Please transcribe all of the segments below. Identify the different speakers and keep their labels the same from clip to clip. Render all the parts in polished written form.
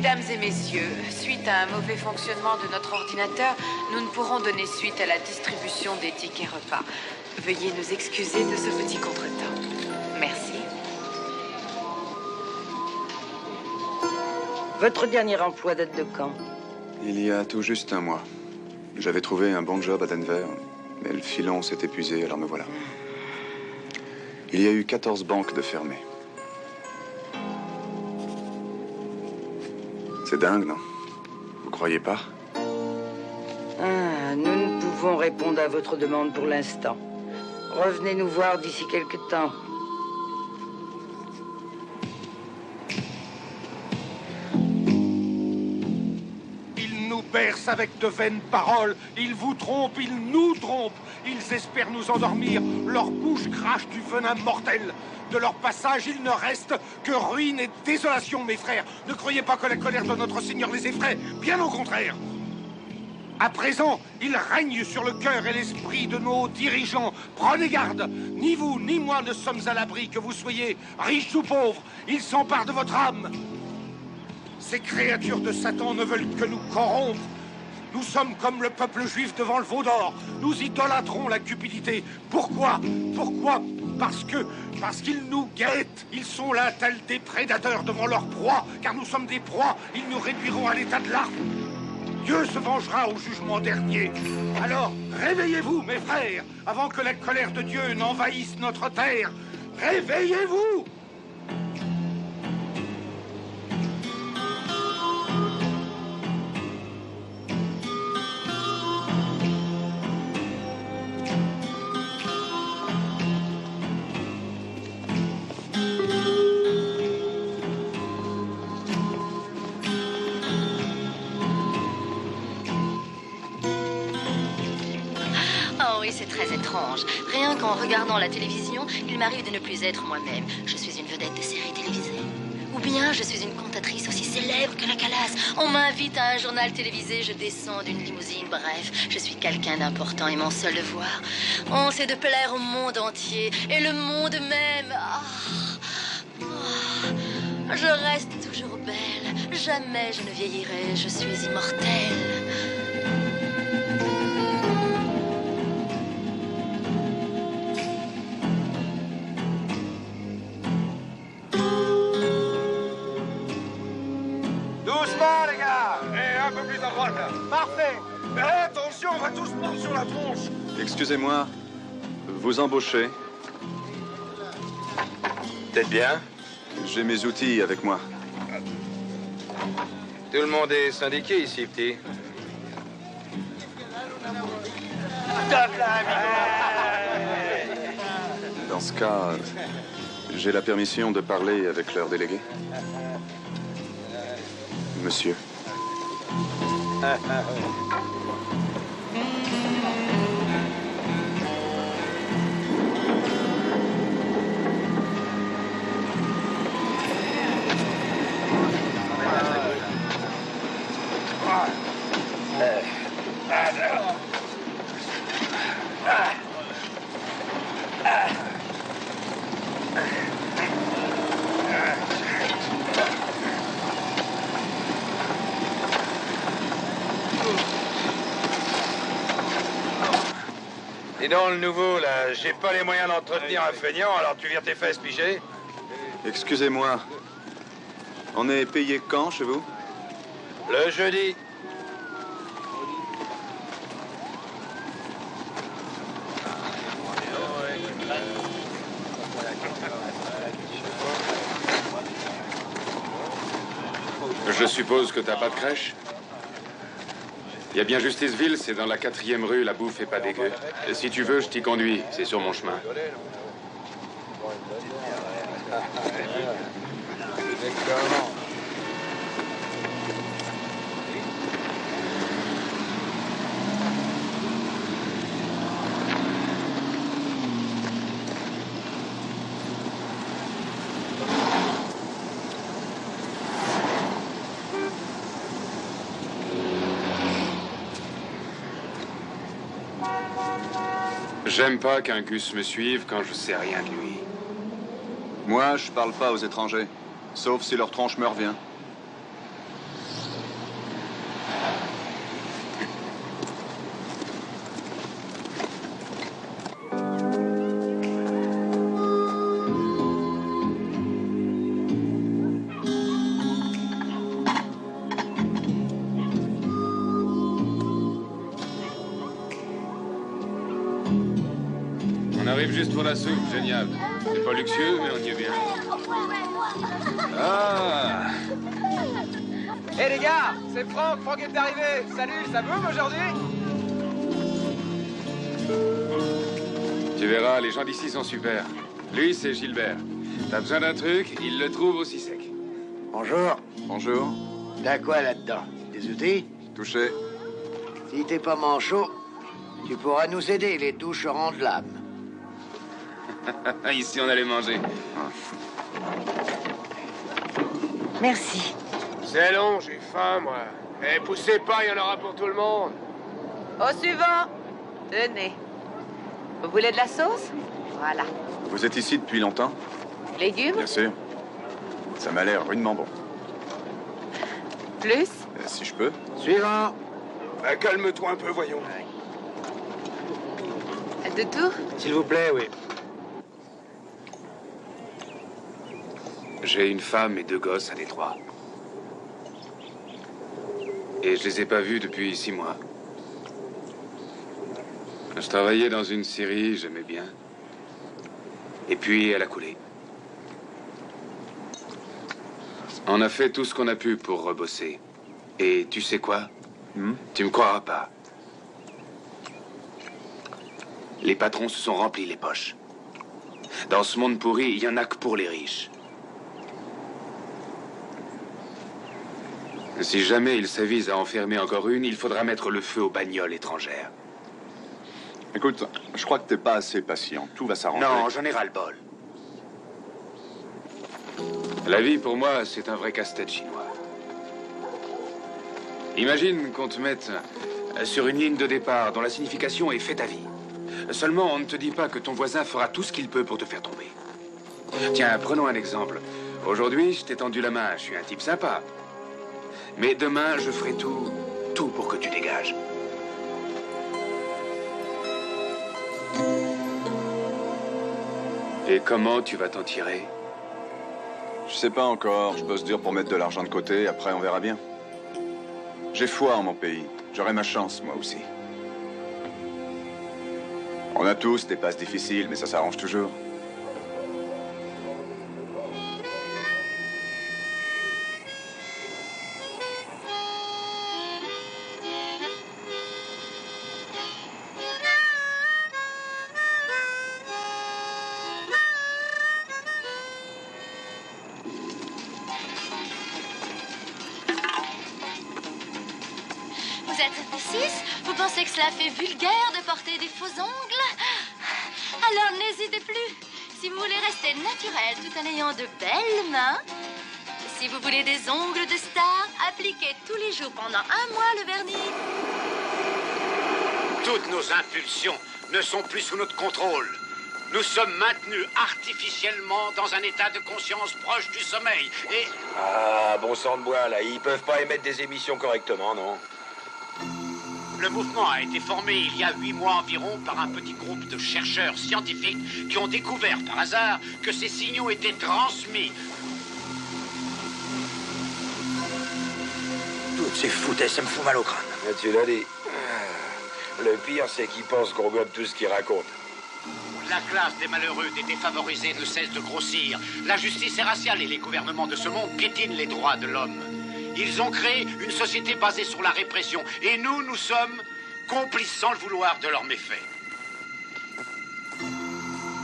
Speaker 1: Mesdames et messieurs, suite à un mauvais fonctionnement de notre ordinateur, nous ne pourrons donner suite à la distribution des tickets repas. Veuillez nous excuser de ce petit contretemps. Merci.
Speaker 2: Votre dernier emploi date de quand?
Speaker 3: Il y a tout juste un mois. J'avais trouvé un bon job à Denver, mais le filon s'est épuisé, alors me voilà. Il y a eu 14 banques de fermées. C'est dingue, non? Vous croyez pas?
Speaker 2: Ah, nous ne pouvons répondre à votre demande pour l'instant. Revenez nous voir d'ici quelque temps.
Speaker 4: Ils nous bercent avec de vaines paroles. Ils vous trompent, ils nous trompent. Ils espèrent nous endormir. Leur bouche crache du venin mortel. De leur passage, il ne reste que ruine et désolation, mes frères. Ne croyez pas que la colère de notre Seigneur les effraie. Bien au contraire. À présent, il règne sur le cœur et l'esprit de nos dirigeants. Prenez garde. Ni vous, ni moi ne sommes à l'abri, que vous soyez riches ou pauvres. Ils s'emparent de votre âme. Ces créatures de Satan ne veulent que nous corrompre. Nous sommes comme le peuple juif devant le veau d'or. Nous idolâtrons la cupidité. Pourquoi? Pourquoi? Parce qu'ils nous guettent. Ils sont là tels des prédateurs devant leur proie. Car nous sommes des proies. Ils nous réduiront à l'état de larves. Dieu se vengera au jugement dernier. Alors, réveillez-vous, mes frères, avant que la colère de Dieu n'envahisse notre terre. Réveillez-vous!
Speaker 5: C'est très étrange. Rien qu'en regardant la télévision, il m'arrive de ne plus être moi-même. Je suis une vedette de série télévisée. Ou bien je suis une cantatrice aussi célèbre que la Calas. On m'invite à un journal télévisé, je descends d'une limousine. Bref, je suis quelqu'un d'important et mon seul devoir, c'est de plaire au monde entier. Et le monde même. Je reste toujours belle. Jamais je ne vieillirai. Je suis immortelle.
Speaker 4: Doucement, les gars! Et un peu plus à droite, là. Parfait! Mais attention, on va tous prendre sur la tronche!
Speaker 3: Excusez-moi, vous embauchez?
Speaker 6: Peut-être bien.
Speaker 3: J'ai mes outils avec moi.
Speaker 6: Tout le monde est syndiqué ici, petit.
Speaker 3: Dans ce cas, j'ai la permission de parler avec leur délégué? Monsieur.
Speaker 6: Et dans le nouveau, là, j'ai pas les moyens d'entretenir un feignant, alors tu vires tes fesses, pigé?
Speaker 3: Excusez-moi. On est payé quand chez vous?
Speaker 6: Le jeudi.
Speaker 7: Je suppose que t'as pas de crèche? Il y a bien Justiceville, c'est dans la 4e rue, la bouffe est pas dégueu. Et si tu veux, je t'y conduis, c'est sur mon chemin. J'aime pas qu'un Gus me suive quand je sais rien de lui.
Speaker 3: Moi, je parle pas aux étrangers. Sauf si leur tronche me revient.
Speaker 7: On arrive juste pour la soupe, génial. C'est pas luxueux, mais on y est bien. Ah!
Speaker 8: Hé les gars, c'est Franck, Franck est arrivé. Salut, ça boum aujourd'hui?
Speaker 7: Tu verras, les gens d'ici sont super. Lui, c'est Gilbert. T'as besoin d'un truc, il le trouve aussi sec.
Speaker 9: Bonjour.
Speaker 3: Bonjour.
Speaker 9: T'as quoi là-dedans? Des outils?
Speaker 3: Touché.
Speaker 9: Si t'es pas manchot, tu pourras nous aider, les douches rendent l'âme.
Speaker 7: Ici, on allait manger.
Speaker 1: Merci.
Speaker 10: C'est long, j'ai faim, moi. Eh, poussez pas, il y en aura pour tout le monde.
Speaker 1: Au suivant. Tenez. Vous voulez de la sauce? Voilà.
Speaker 3: Vous êtes ici depuis longtemps?
Speaker 1: Légumes?
Speaker 3: Bien sûr. Ça m'a l'air rudement bon.
Speaker 1: Plus?
Speaker 3: Si je peux.
Speaker 9: Suivant.
Speaker 10: Bah, calme-toi un peu, voyons.
Speaker 1: De tout?
Speaker 9: S'il vous plaît, oui.
Speaker 7: J'ai une femme et 2 gosses à Détroit. Et je les ai pas vus depuis 6 mois. Je travaillais dans une scierie, j'aimais bien. Et puis, elle a coulé. On a fait tout ce qu'on a pu pour rebosser. Et tu sais quoi? Tu me croiras pas. Les patrons se sont remplis les poches. Dans ce monde pourri, il y en a que pour les riches. Si jamais ils s'avisent à enfermer encore une, il faudra mettre le feu aux bagnoles étrangères.
Speaker 3: Écoute, je crois que t'es pas assez patient. Tout va s'arranger.
Speaker 7: Non, j'en ai ras-le-bol. La vie, pour moi, c'est un vrai casse-tête chinois. Imagine qu'on te mette sur une ligne de départ dont la signification est « fais ta vie ». Seulement, on ne te dit pas que ton voisin fera tout ce qu'il peut pour te faire tomber. Tiens, prenons un exemple. Aujourd'hui, je t'ai tendu la main, je suis un type sympa. Mais demain, je ferai tout pour que tu dégages. Et comment tu vas t'en tirer?
Speaker 3: Je sais pas encore. Je bosse dur pour mettre de l'argent de côté. Après, on verra bien. J'ai foi en mon pays. J'aurai ma chance, moi aussi. On a tous des passes difficiles, mais ça s'arrange toujours.
Speaker 5: Vous êtes 6? Vous pensez que cela fait vulgaire de porter des faux ongles? Alors n'hésitez plus. Si vous voulez rester naturel tout en ayant de belles mains, si vous voulez des ongles de star, appliquez tous les jours pendant 1 mois le vernis.
Speaker 11: Toutes nos impulsions ne sont plus sous notre contrôle. Nous sommes maintenus artificiellement dans un état de conscience proche du sommeil et...
Speaker 6: Ah, bon sang de bois, là. Ils peuvent pas émettre des émissions correctement, non?
Speaker 11: Le mouvement a été formé il y a 8 mois environ par un petit groupe de chercheurs scientifiques qui ont découvert par hasard que ces signaux étaient transmis.
Speaker 6: Toutes ces foutaises, ça me fout mal au crâne. Mais tu l'as dit. Le pire, c'est qu'ils pensent qu'on gobe tout ce qu'ils racontent.
Speaker 11: La classe des malheureux, des défavorisés ne cesse de grossir. La justice est raciale et les gouvernements de ce monde piétinent les droits de l'homme. Ils ont créé une société basée sur la répression. Et nous sommes complices sans le vouloir de leurs méfaits.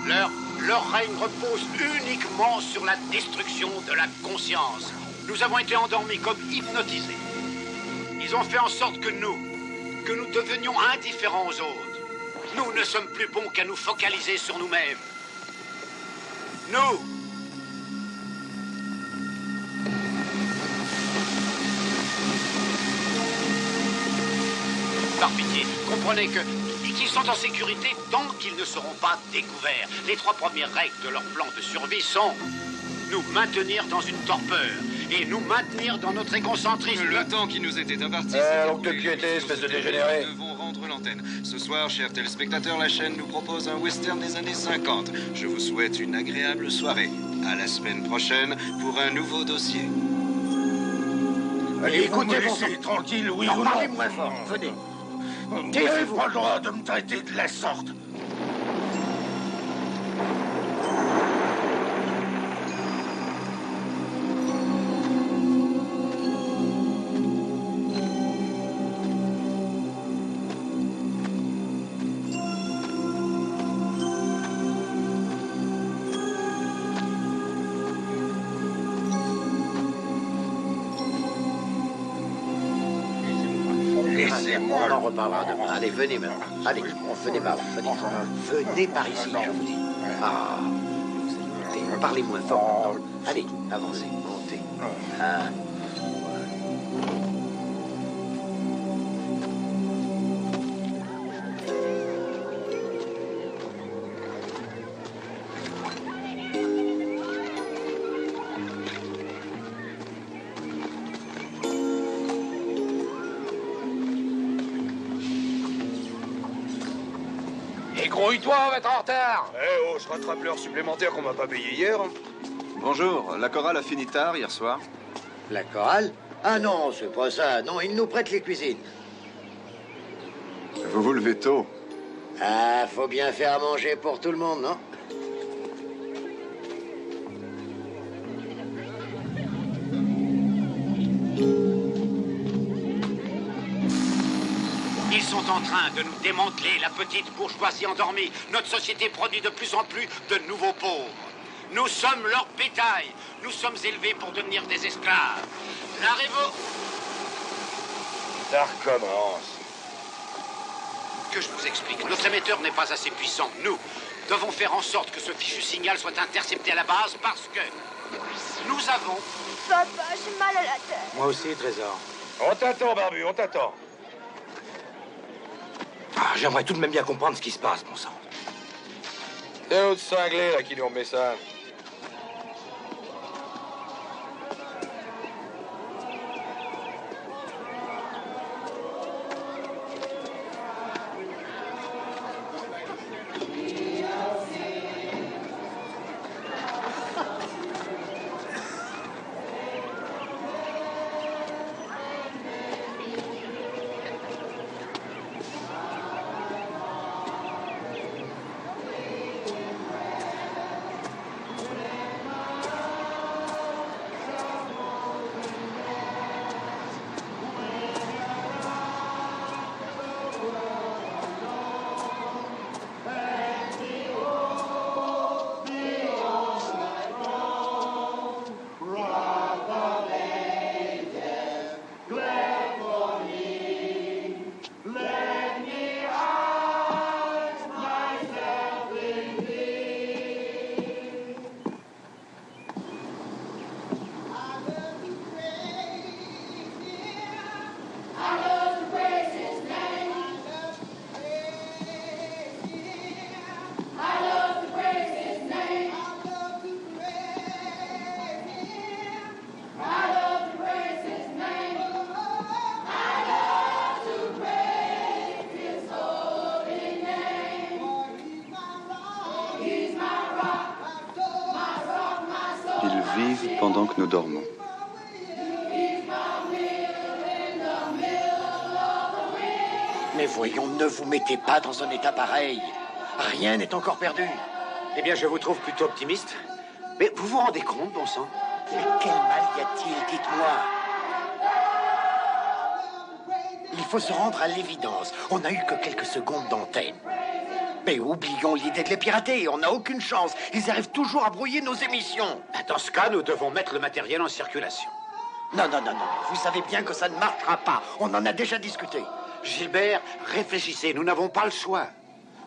Speaker 11: Leur règne repose uniquement sur la destruction de la conscience. Nous avons été endormis comme hypnotisés. Ils ont fait en sorte que nous devenions indifférents aux autres. Nous ne sommes plus bons qu'à nous focaliser sur nous-mêmes. Nous! Par pitié, comprenez qu'ils sont en sécurité tant qu'ils ne seront pas découverts. Les 3 premières règles de leur plan de survie sont nous maintenir dans une torpeur et nous maintenir dans notre égocentrisme.
Speaker 12: Le temps qui nous était imparti.
Speaker 6: Donc de piété, espèce de dégénéré.
Speaker 12: Nous devons rendre l'antenne. Ce soir, chers téléspectateurs, la chaîne nous propose un western des années 50. Je vous souhaite une agréable soirée. À la semaine prochaine pour un nouveau dossier.
Speaker 4: Allez, écoutez,
Speaker 11: me
Speaker 4: bon
Speaker 11: laisser
Speaker 4: sang. Tranquille, oui
Speaker 11: Non,
Speaker 4: ou non?
Speaker 11: parlez moins fort, venez.
Speaker 4: Vous n'avez pas le droit de me traiter de la sorte.
Speaker 9: On en reparlera demain. Allez, venez maintenant. Allez, venez par là. Venez par ici, je vous dis. Ah, parlez moins fort. Allez, avancez, montez. Ah.
Speaker 6: Grouille-toi, on va être en retard.
Speaker 13: Eh oh, je rattrape l'heure supplémentaire qu'on m'a pas payée hier.
Speaker 3: Bonjour, la chorale a fini tard hier soir.
Speaker 9: La chorale? Ah non, c'est pas ça. Non, ils nous prêtent les cuisines.
Speaker 3: Vous vous levez tôt.
Speaker 9: Ah, faut bien faire à manger pour tout le monde, non?
Speaker 11: Ils sont en train de nous démanteler, la petite bourgeoisie endormie. Notre société produit de plus en plus de nouveaux pauvres. Nous sommes leur bétail. Nous sommes élevés pour devenir des esclaves. La
Speaker 6: Ça recommence.
Speaker 11: Que je vous explique. Notre émetteur n'est pas assez puissant. Nous devons faire en sorte que ce fichu signal soit intercepté à la base parce que nous avons...
Speaker 14: Papa, j'ai mal à la tête.
Speaker 9: Moi aussi, Trésor.
Speaker 6: On t'attend, Barbu, on t'attend.
Speaker 13: Ah, j'aimerais tout de même bien comprendre ce qui se passe, mon sang.
Speaker 6: C'est l'autre cinglé, là, qui lui remet ça.
Speaker 3: Ils vivent pendant que nous dormons.
Speaker 9: Mais voyons, ne vous mettez pas dans un état pareil. Rien n'est encore perdu.
Speaker 11: Eh bien, je vous trouve plutôt optimiste. Mais vous vous rendez compte, bon sang?
Speaker 9: Mais quel mal y a-t-il, dites-moi? Il faut se rendre à l'évidence. On n'a eu que quelques secondes d'antenne. Mais oublions l'idée de les pirater. On n'a aucune chance. Ils arrivent toujours à brouiller nos émissions.
Speaker 11: Dans ce cas, nous devons mettre le matériel en circulation.
Speaker 9: Non. Vous savez bien que ça ne marchera pas. On en a déjà discuté.
Speaker 11: Gilbert, réfléchissez. Nous n'avons pas le choix.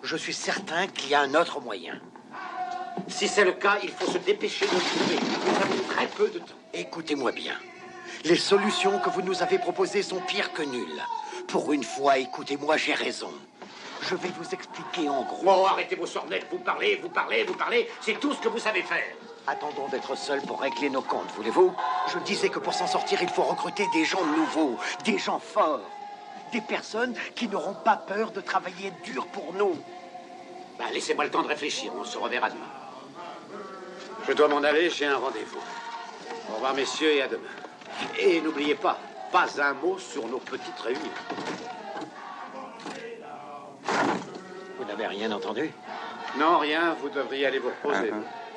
Speaker 9: Je suis certain qu'il y a un autre moyen.
Speaker 11: Si c'est le cas, il faut se dépêcher de le trouver. Nous avons très peu de temps.
Speaker 9: Écoutez-moi bien. Les solutions que vous nous avez proposées sont pires que nulles. Pour une fois, écoutez-moi, j'ai raison. Je vais vous expliquer en gros.
Speaker 11: Bon, arrêtez vos sornettes. Vous parlez. C'est tout ce que vous savez faire.
Speaker 9: Attendons d'être seuls pour régler nos comptes, voulez-vous? Je disais que pour s'en sortir, il faut recruter des gens nouveaux, des gens forts. Des personnes qui n'auront pas peur de travailler dur pour nous.
Speaker 11: Laissez-moi le temps de réfléchir. On se reverra demain. Je dois m'en aller, j'ai un rendez-vous. Au revoir, messieurs, et à demain. Et n'oubliez pas un mot sur nos petites réunions.
Speaker 9: Vous n'avez rien entendu?
Speaker 11: Non, rien. Vous devriez aller vous reposer.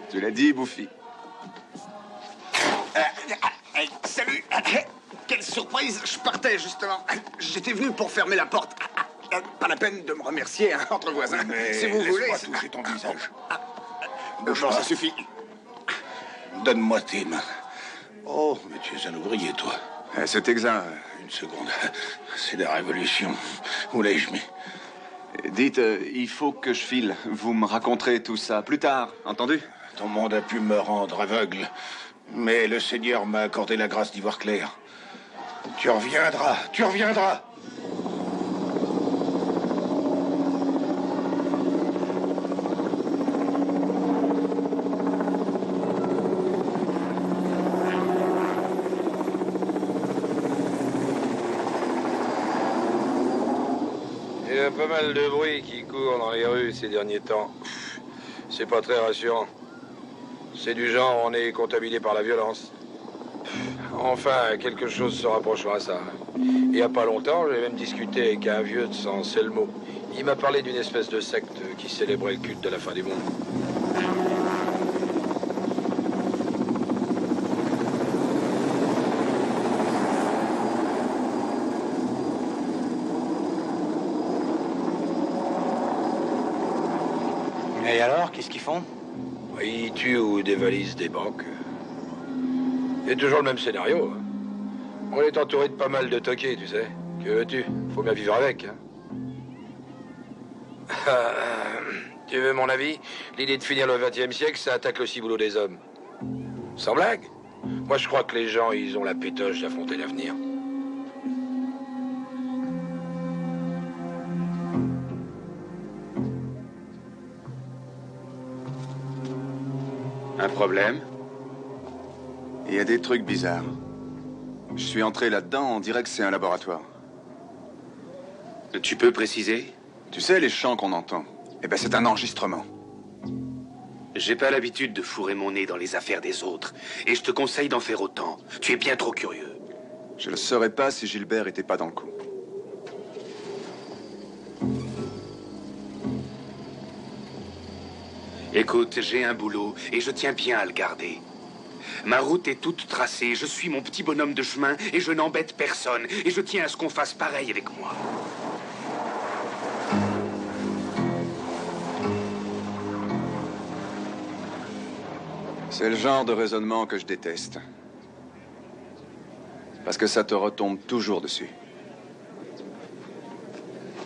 Speaker 3: Tu l'as dit, Bouffi.
Speaker 13: Salut. Quelle surprise. Je partais, justement. J'étais venu pour fermer la porte. Pas la peine de me remercier, hein, entre voisins. Si vous voulez...
Speaker 4: Laisse-moi toucher ton visage.
Speaker 13: Bon, ça suffit.
Speaker 4: Donne-moi tes mains. Oh, mais tu es un ouvrier, toi.
Speaker 3: C'est exact.
Speaker 4: Une seconde. C'est la révolution. Où l'ai-je mis?
Speaker 3: Dites, il faut que je file. Vous me raconterez tout ça plus tard, entendu?
Speaker 4: Ton monde a pu me rendre aveugle, mais le Seigneur m'a accordé la grâce d'y voir clair. Tu reviendras, tu reviendras.
Speaker 6: Il y a pas mal de bruit qui court dans les rues ces derniers temps. C'est pas très rassurant. C'est du genre, on est contaminé par la violence. Enfin, quelque chose se rapprochera à ça. Il y a pas longtemps, j'ai même discuté avec un vieux de San Selmo. Il m'a parlé d'une espèce de secte qui célébrait le culte de la fin du monde.
Speaker 13: Et alors, qu'est-ce qu'ils font?
Speaker 6: Ils tuent ou dévalisent des banques. C'est toujours le même scénario. On est entouré de pas mal de toqués, tu sais. Que veux-tu? Faut bien vivre avec. Hein. Tu veux mon avis? L'idée de finir le XXe siècle, ça attaque le ciboulot des hommes. Sans blague. Moi, je crois que les gens, ils ont la pétoche d'affronter l'avenir.
Speaker 7: Un problème?
Speaker 3: Il y a des trucs bizarres. Je suis entré là-dedans, on dirait que c'est un laboratoire.
Speaker 7: Tu peux préciser?
Speaker 3: Tu sais, les chants qu'on entend, eh ben c'est un enregistrement.
Speaker 7: J'ai pas l'habitude de fourrer mon nez dans les affaires des autres, et je te conseille d'en faire autant. Tu es bien trop curieux.
Speaker 3: Je le saurais pas si Gilbert était pas dans le coup.
Speaker 7: Écoute, j'ai un boulot, et je tiens bien à le garder. Ma route est toute tracée, je suis mon petit bonhomme de chemin, et je n'embête personne, et je tiens à ce qu'on fasse pareil avec moi.
Speaker 3: C'est le genre de raisonnement que je déteste. Parce que ça te retombe toujours dessus.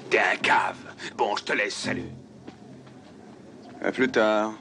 Speaker 7: T'es un cave. Bon, je te laisse, salut.
Speaker 3: À plus tard.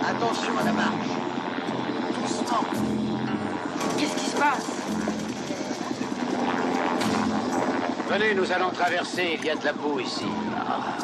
Speaker 9: Attention à la marche. Doucement.
Speaker 1: Qu'est-ce qui se passe?
Speaker 9: Venez, nous allons traverser. Il y a de la boue ici. Ah.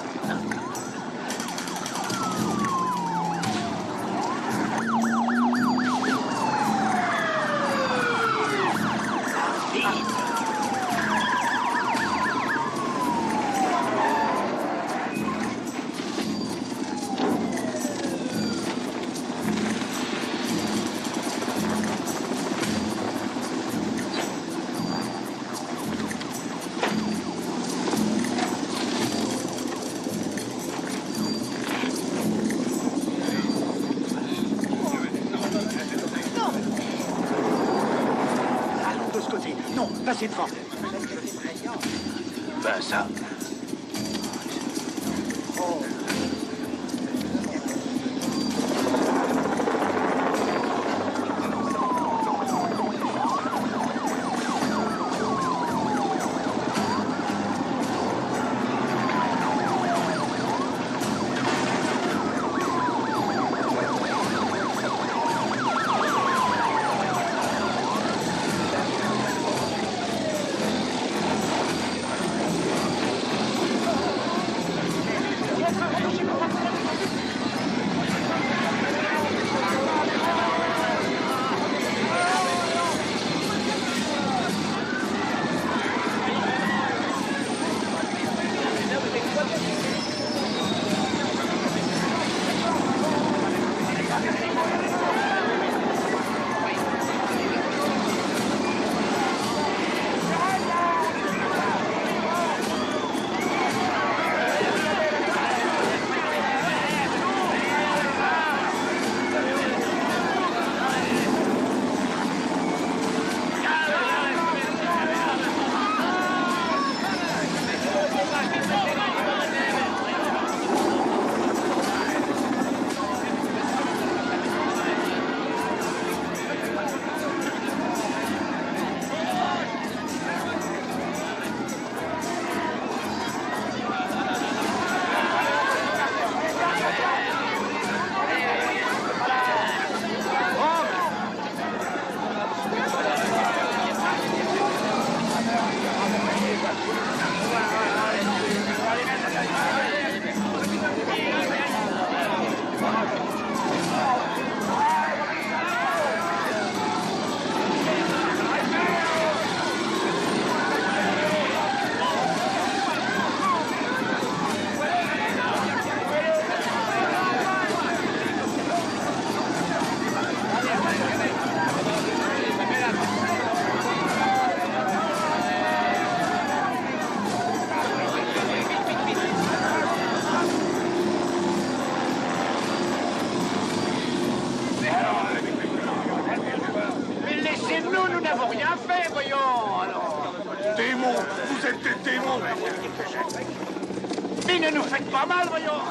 Speaker 13: Non, passez devant.
Speaker 9: Ben ça.
Speaker 4: ne nous faites pas mal, voyons.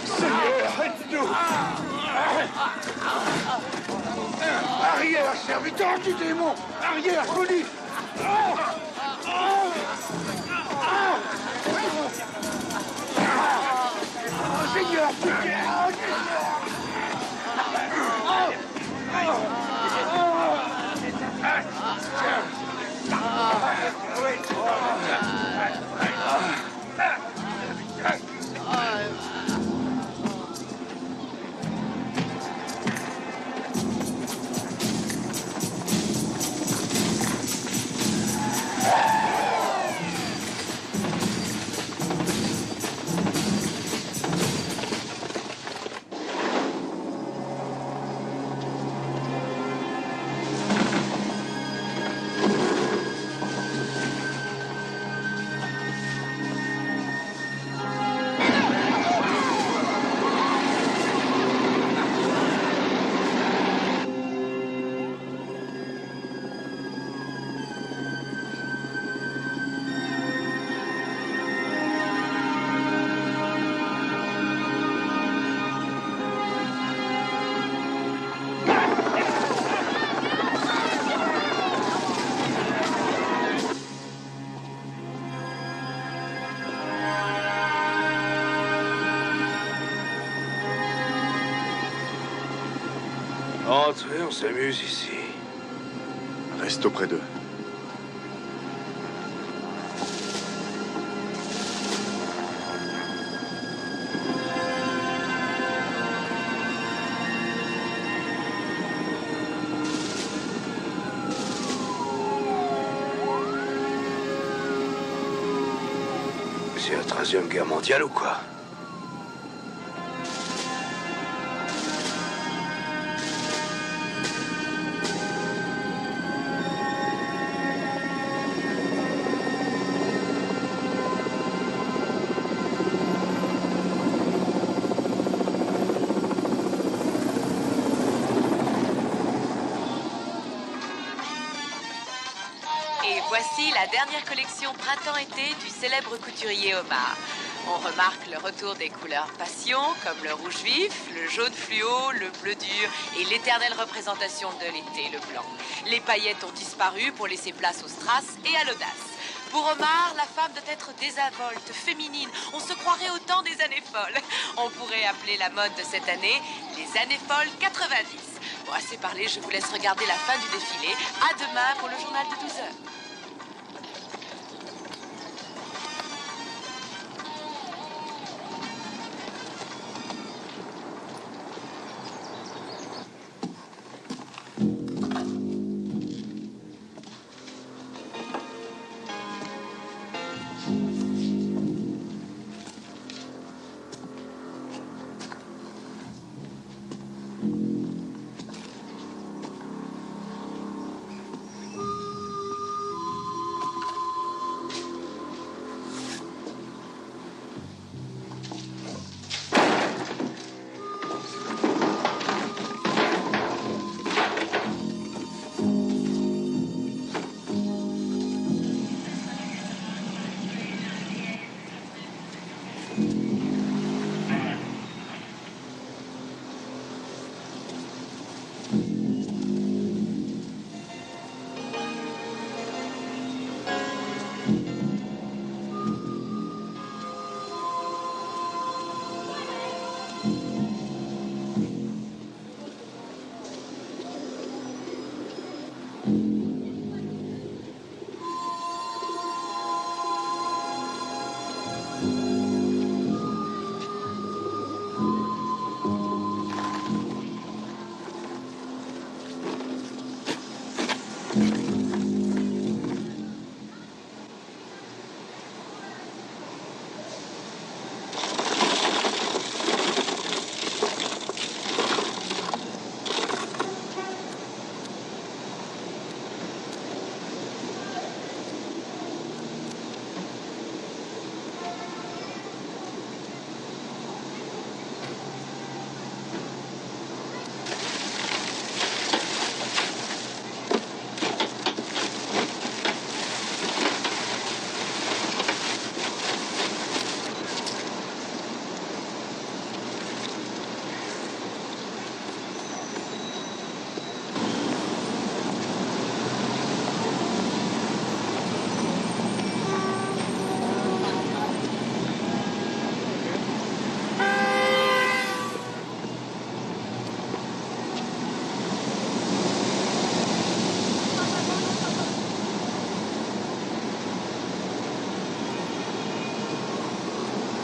Speaker 4: Seigneur, aide-nous. Arrière, serviteur du démon. Arrière, folie. Seigneur, pitié.
Speaker 6: Entrez, on s'amuse ici.
Speaker 3: Reste auprès d'eux.
Speaker 6: C'est la 13e guerre mondiale ou quoi?
Speaker 1: Voici la dernière collection printemps-été du célèbre couturier Omar. On remarque le retour des couleurs passion, comme le rouge vif, le jaune fluo, le bleu dur et l'éternelle représentation de l'été, le blanc. Les paillettes ont disparu pour laisser place au strass et à l'audace. Pour Omar, la femme doit être désinvolte, féminine. On se croirait au temps des années folles. On pourrait appeler la mode de cette année les années folles 90. Bon, assez parlé, je vous laisse regarder la fin du défilé. À demain pour le journal de 12 heures.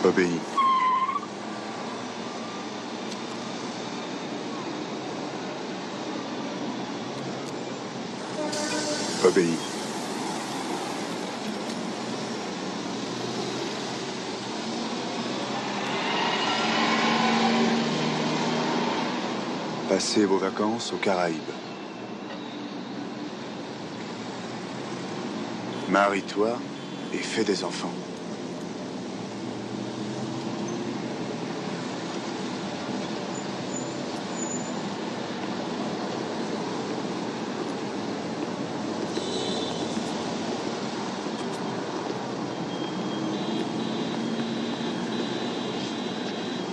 Speaker 3: Obéis. Obéis. Passez vos vacances aux Caraïbes. Marie-toi et fais des enfants.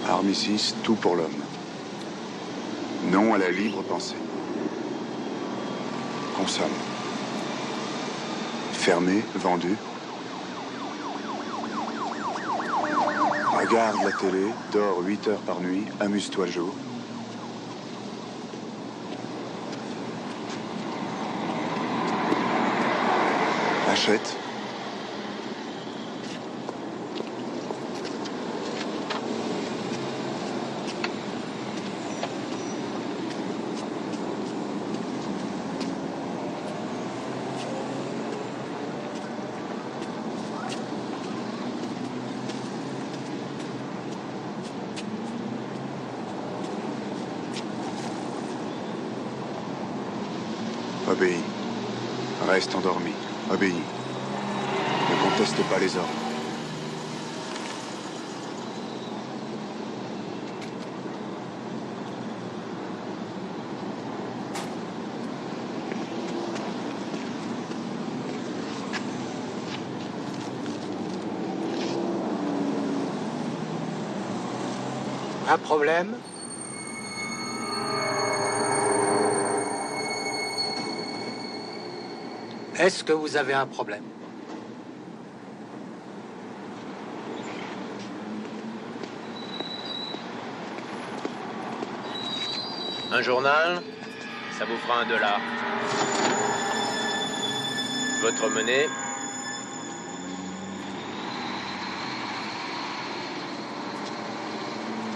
Speaker 3: Armistice, tout pour l'homme. Non à la libre pensée. Consomme. Fermé, vendu. Regarde la télé, dors 8 heures par nuit, amuse-toi le jour. Achète. Obéis. Reste endormi. Obéis. Ne conteste pas les ordres.
Speaker 11: Un problème? Est-ce que vous avez un problème?
Speaker 8: Un journal, ça vous fera $1. Votre monnaie.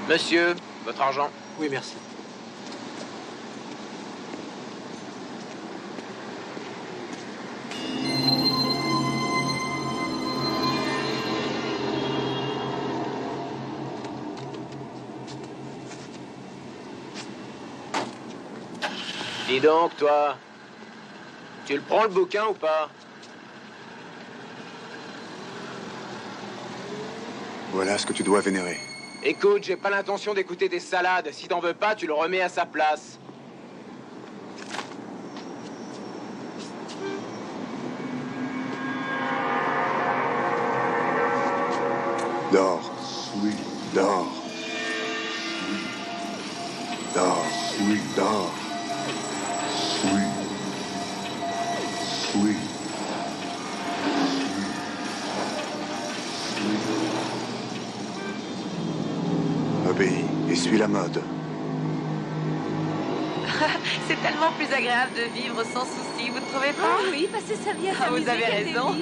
Speaker 8: Monsieur, votre argent.
Speaker 11: Oui, merci.
Speaker 8: Dis donc, toi, tu le prends le bouquin ou pas?
Speaker 3: Voilà ce que tu dois vénérer.
Speaker 8: Écoute, j'ai pas l'intention d'écouter tes salades. Si t'en veux pas, tu le remets à sa place.
Speaker 3: Dors, oui, dors. Dors, oui, dors. Oui. Oui. Obéis et suis la mode.
Speaker 1: C'est tellement plus agréable de vivre sans souci, vous ne trouvez pas?
Speaker 14: Ah oui, passer sa vie à s'amuser.
Speaker 1: Vous avez raison.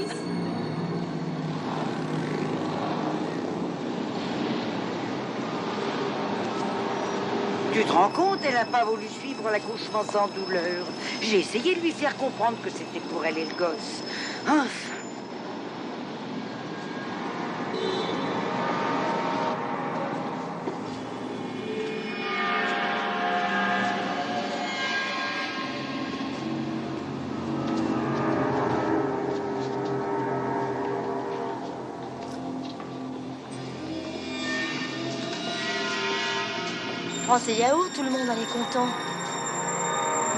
Speaker 2: Tu te rends compte, elle n'a pas voulu suivre l'accouchement sans douleur. J'ai essayé de lui faire comprendre que c'était pour elle et le gosse. Enfin.
Speaker 5: Prends ces yaourts, tout le monde en est content.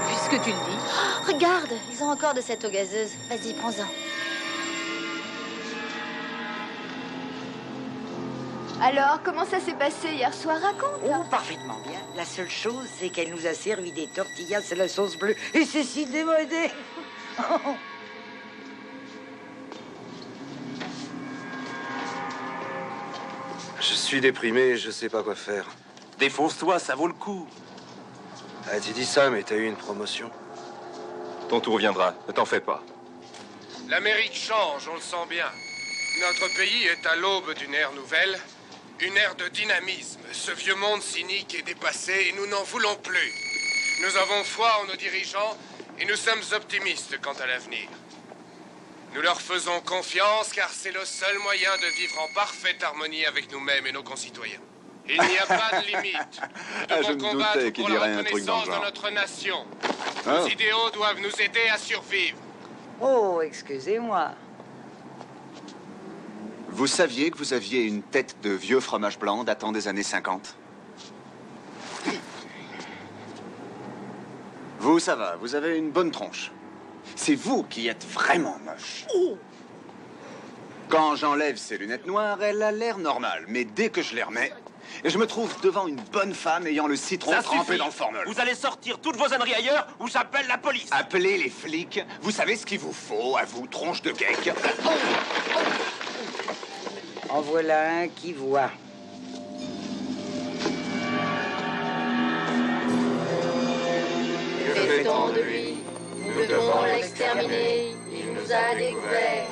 Speaker 14: Puisque tu le dis.
Speaker 5: Oh, regarde, ils ont encore de cette eau gazeuse. Vas-y, prends-en.
Speaker 14: Alors, comment ça s'est passé hier soir? Raconte.
Speaker 2: Oh, parfaitement bien. La seule chose, c'est qu'elle nous a servi des tortillas à la sauce bleue. Et c'est si démodé.
Speaker 12: Je suis déprimé, je sais pas quoi faire.
Speaker 15: Défonce-toi, ça vaut le coup.
Speaker 12: Ah, tu dis ça, mais t'as eu une promotion.
Speaker 15: Ton tour viendra, ne t'en fais pas.
Speaker 10: L'Amérique change, on le sent bien. Notre pays est à l'aube d'une ère nouvelle, Une ère de dynamisme. Ce vieux monde cynique est dépassé et nous n'en voulons plus. Nous avons foi en nos dirigeants et nous sommes optimistes quant à l'avenir. Nous leur faisons confiance car c'est le seul moyen de vivre en parfaite harmonie avec nous-mêmes et nos concitoyens. Il n'y a pas de limite. Nous
Speaker 3: je
Speaker 10: devons
Speaker 3: me
Speaker 10: combattre
Speaker 3: doutais qu'il
Speaker 10: pour la
Speaker 3: dirait un truc dans le
Speaker 10: reconnaissance de
Speaker 3: genre.
Speaker 10: notre nation.
Speaker 3: Oh.
Speaker 10: Nos idéaux doivent nous aider à survivre.
Speaker 2: Oh, excusez-moi.
Speaker 3: Vous saviez que vous aviez une tête de vieux fromage blanc datant des années 50? Vous, ça va, vous avez une bonne tronche. C'est vous qui êtes vraiment moche. Quand j'enlève ces lunettes noires, elle a l'air normale. Mais dès que je les remets, je me trouve devant une bonne femme ayant le citron
Speaker 15: Ça
Speaker 3: trempé
Speaker 15: suffit.
Speaker 3: dans le formol.
Speaker 15: Vous allez sortir toutes vos âneries ailleurs ou j'appelle la police.
Speaker 3: Appelez les flics. Vous savez ce qu'il vous faut, à vous, tronche de geek.
Speaker 2: En voilà un qui voit.
Speaker 5: Que fait-on de lui? Nous devons l'exterminer. Il nous a découvert.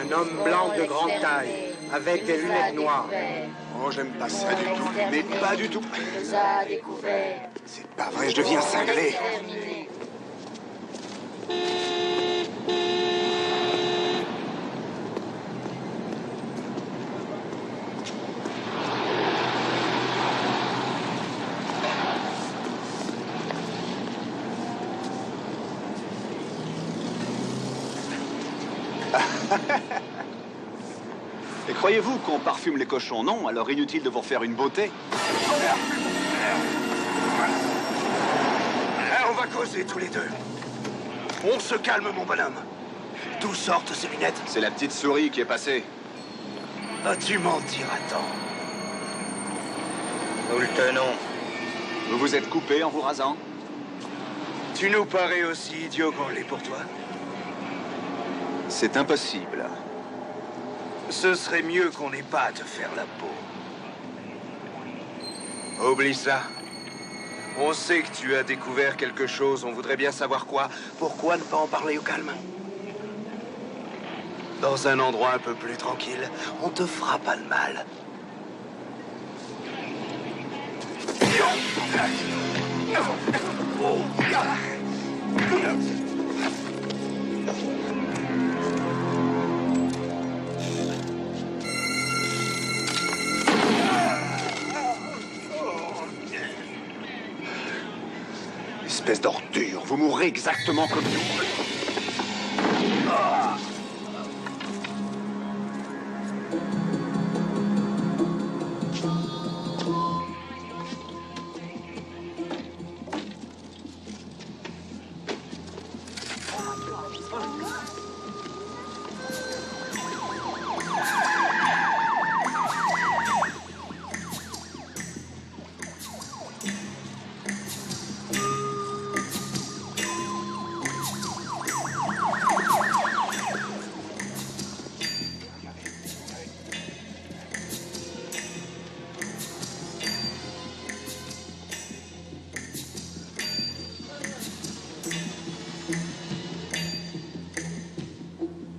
Speaker 4: Un homme blanc de grande taille, avec des lunettes noires.
Speaker 3: Oh, j'aime pas ça du tout. Mais pas du tout.
Speaker 5: Il nous a découvert.
Speaker 3: C'est pas vrai, je deviens cinglé.
Speaker 5: Exterminé.
Speaker 3: Et croyez-vous qu'on parfume les cochons? Non, alors inutile de vous refaire une beauté.
Speaker 13: On va causer tous les deux. On se calme, mon bonhomme. D'où sortent ces lunettes?
Speaker 3: C'est la petite souris qui est passée.
Speaker 13: Vas-tu mentir à temps?
Speaker 3: Nous le tenons. Vous vous êtes coupé en vous rasant?
Speaker 13: Tu nous parais aussi idiot qu'on l'est pour toi?
Speaker 3: C'est impossible.
Speaker 13: Ce serait mieux qu'on n'ait pas à te faire la peau. Oublie ça. On sait que tu as découvert quelque chose, on voudrait bien savoir quoi. Pourquoi ne pas en parler au calme? Dans un endroit un peu plus tranquille, on te fera pas de mal.
Speaker 3: Espèce d'ordure, vous mourrez exactement comme nous.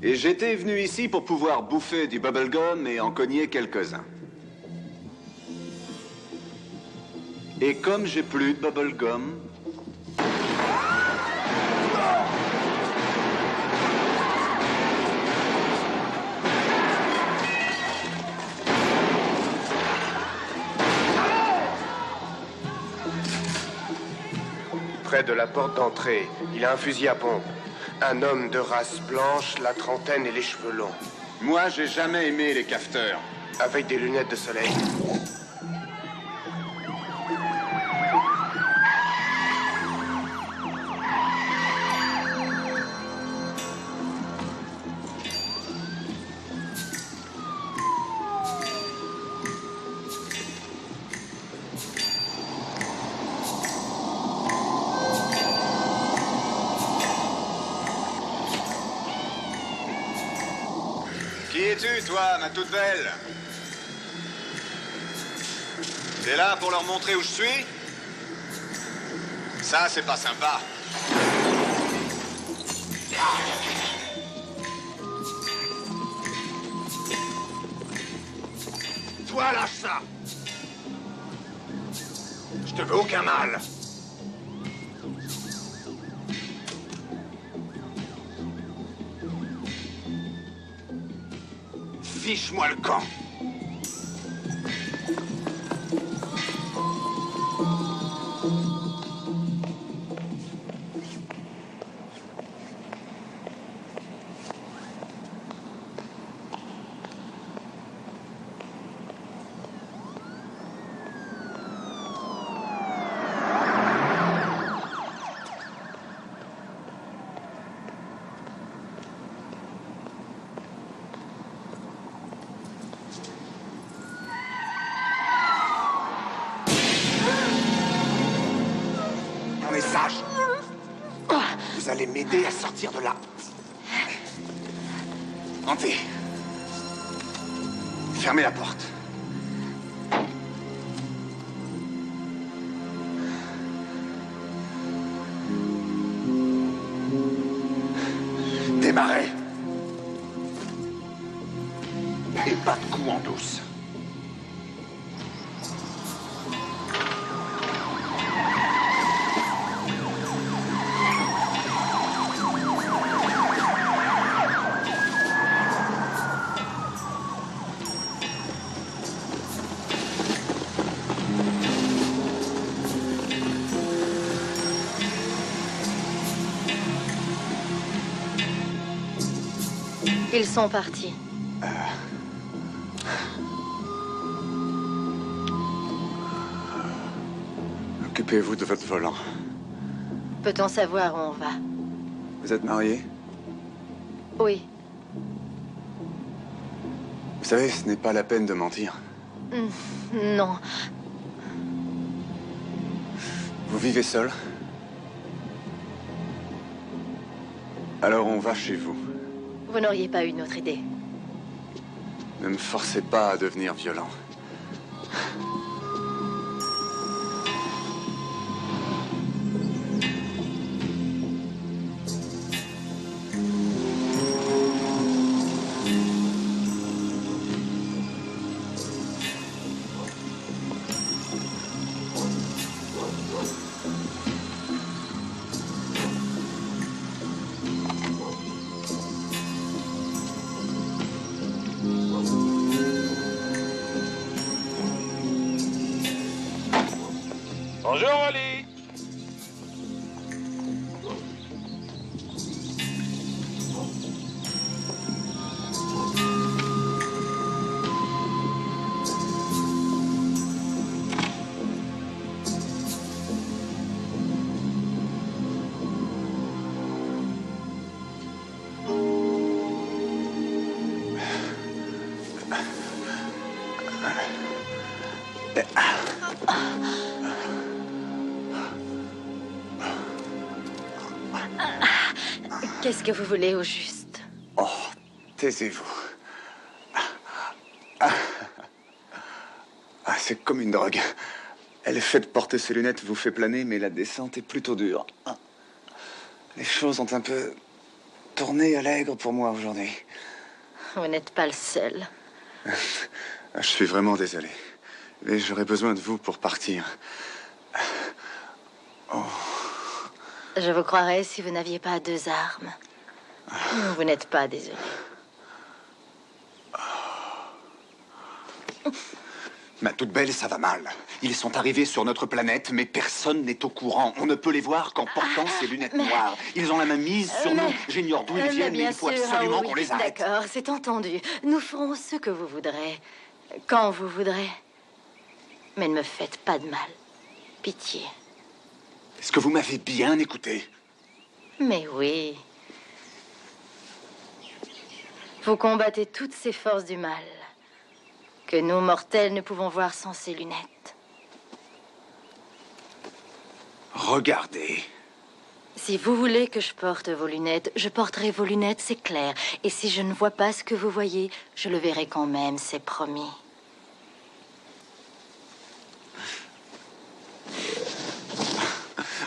Speaker 3: Et j'étais venu ici pour pouvoir bouffer du bubblegum et en cogner quelques-uns. Et comme j'ai plus de bubblegum...
Speaker 10: Près de la porte d'entrée, il a un fusil à pompe. Un homme de race blanche, la trentaine et les cheveux longs.
Speaker 3: Moi, j'ai jamais aimé les cafeteurs.
Speaker 10: Avec des lunettes de soleil.
Speaker 3: Qui es-tu, toi, ma toute belle? T'es là pour leur montrer où je suis? Ça, c'est pas sympa.
Speaker 4: Toi, lâche ça!
Speaker 13: Aucun mal. Fiche-moi le camp. Un message. Vous allez m'aider à sortir de là. Entrez. Fermez la porte. Démarrez. Et pas de coups en douce.
Speaker 5: Ils sont partis.
Speaker 3: Occupez-vous de votre volant.
Speaker 5: Peut-on savoir où on va?
Speaker 3: Vous êtes marié?
Speaker 5: Oui.
Speaker 3: Vous savez, ce n'est pas la peine de mentir.
Speaker 5: Non.
Speaker 3: Vous vivez seul? Alors on va chez vous.
Speaker 5: Vous n'auriez pas une autre idée?
Speaker 3: Ne me forcez pas à devenir violent.
Speaker 6: Bonjour, Oli.
Speaker 5: Qu'est-ce que vous voulez au juste?
Speaker 3: Oh, taisez-vous. C'est comme une drogue. Elle fait de porter ses lunettes vous fait planer, mais la descente est plutôt dure. Les choses ont un peu tourné à l'aigre pour moi aujourd'hui.
Speaker 5: Vous n'êtes pas le seul.
Speaker 3: Je suis vraiment désolé. Mais j'aurais besoin de vous pour partir. Oh.
Speaker 5: Je vous croirais si vous n'aviez pas deux armes. Vous n'êtes pas désolé.
Speaker 13: Ma toute belle, ça va mal. Ils sont arrivés sur notre planète, mais personne n'est au courant. On ne peut les voir qu'en portant ces lunettes noires. Ils ont la main mise sur nous. J'ignore d'où ils viennent, mais il faut absolument qu'on les arrête.
Speaker 5: D'accord, c'est entendu. Nous ferons ce que vous voudrez. Quand vous voudrez. Mais ne me faites pas de mal. Pitié.
Speaker 13: Est-ce que vous m'avez bien écouté?
Speaker 5: Mais oui. Vous combattez toutes ces forces du mal que nous, mortels, ne pouvons voir sans ces lunettes.
Speaker 13: Regardez.
Speaker 5: Si vous voulez que je porte vos lunettes, je porterai vos lunettes, c'est clair. Et si je ne vois pas ce que vous voyez, je le verrai quand même, c'est promis.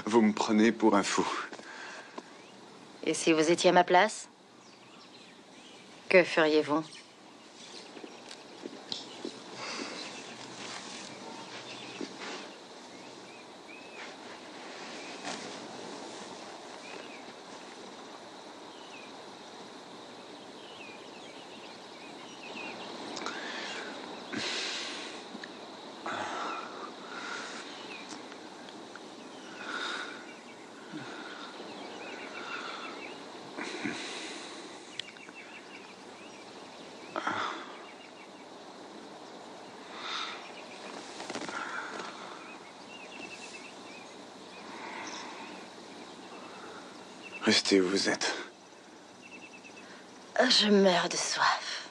Speaker 3: Vous me prenez pour un fou.
Speaker 5: Et si vous étiez à ma place? Que feriez-vous?
Speaker 3: Restez où vous êtes.
Speaker 5: Je meurs de soif.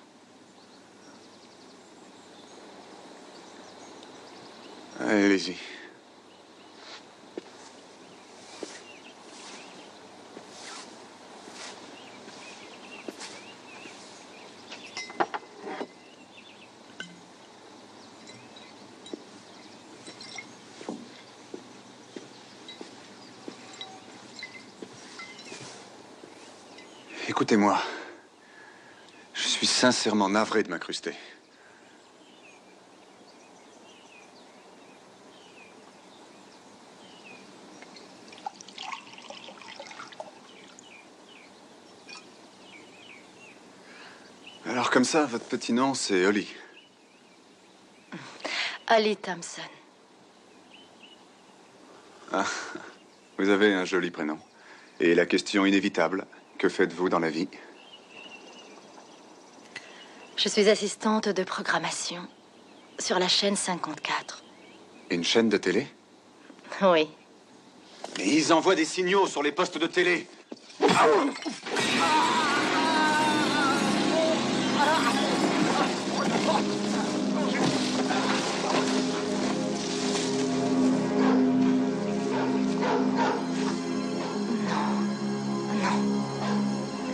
Speaker 3: Allez-y. Écoutez-moi. Je suis sincèrement navré de m'incruster. Alors comme ça, votre petit nom, c'est Holly.
Speaker 5: Holly Thompson.
Speaker 3: Ah, vous avez un joli prénom. Et la question inévitable, que faites-vous dans la vie?
Speaker 5: Je suis assistante de programmation sur la chaîne 54.
Speaker 3: Une chaîne de télé?
Speaker 5: Oui.
Speaker 13: Mais ils envoient des signaux sur les postes de télé.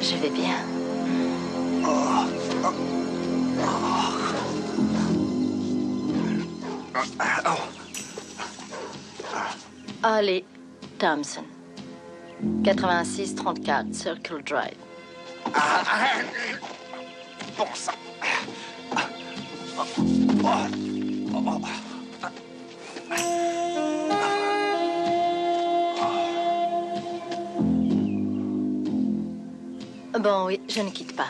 Speaker 5: Je vais bien. Holly Thompson. 8634 Circle Drive.
Speaker 13: Bon sang.
Speaker 5: Bon, oui, je ne quitte pas.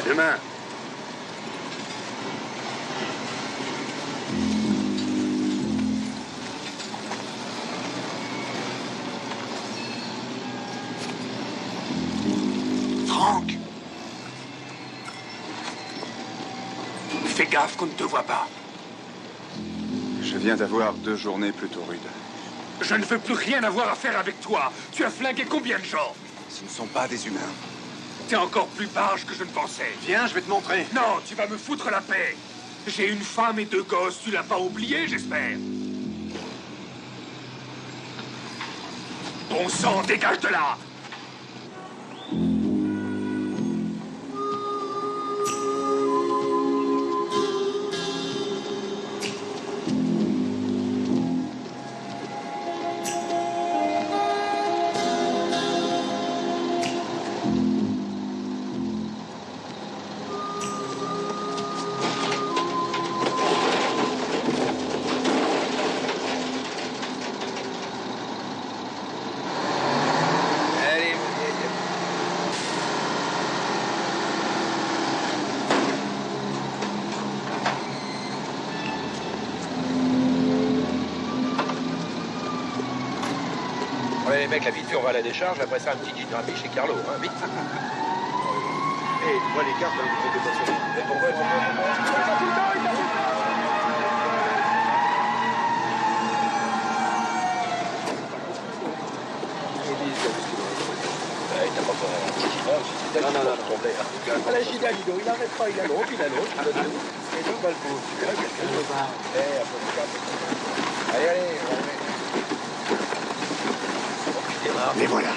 Speaker 7: Demain.
Speaker 13: Franck!
Speaker 7: Fais gaffe qu'on ne te voit pas.
Speaker 3: Je viens d'avoir 2 journées plutôt rudes.
Speaker 7: Je ne veux plus rien avoir à faire avec toi. Tu as flingué combien de gens?
Speaker 3: Ce ne sont pas des humains.
Speaker 7: T'es encore plus barge que je ne pensais.
Speaker 13: Viens, je vais te montrer.
Speaker 7: Non, tu vas me foutre la paix. J'ai une femme et 2 gosses. Tu l'as pas oublié, j'espère. Bon sang, dégage de là.
Speaker 6: les mecs, la vite fait, on va à la décharge. Après ça, un petit gin rami chez Carlo, hein, vite.
Speaker 4: Et moi, les cartes, vous mettez pas sur.
Speaker 6: Mais pourquoi
Speaker 4: Non. À la Gina, Lido, il n'arrête pas, il a l'autre. Et donc, bah, le pauvre, tu vois, quelqu'un de barre.
Speaker 6: Allez,
Speaker 13: Les voilà.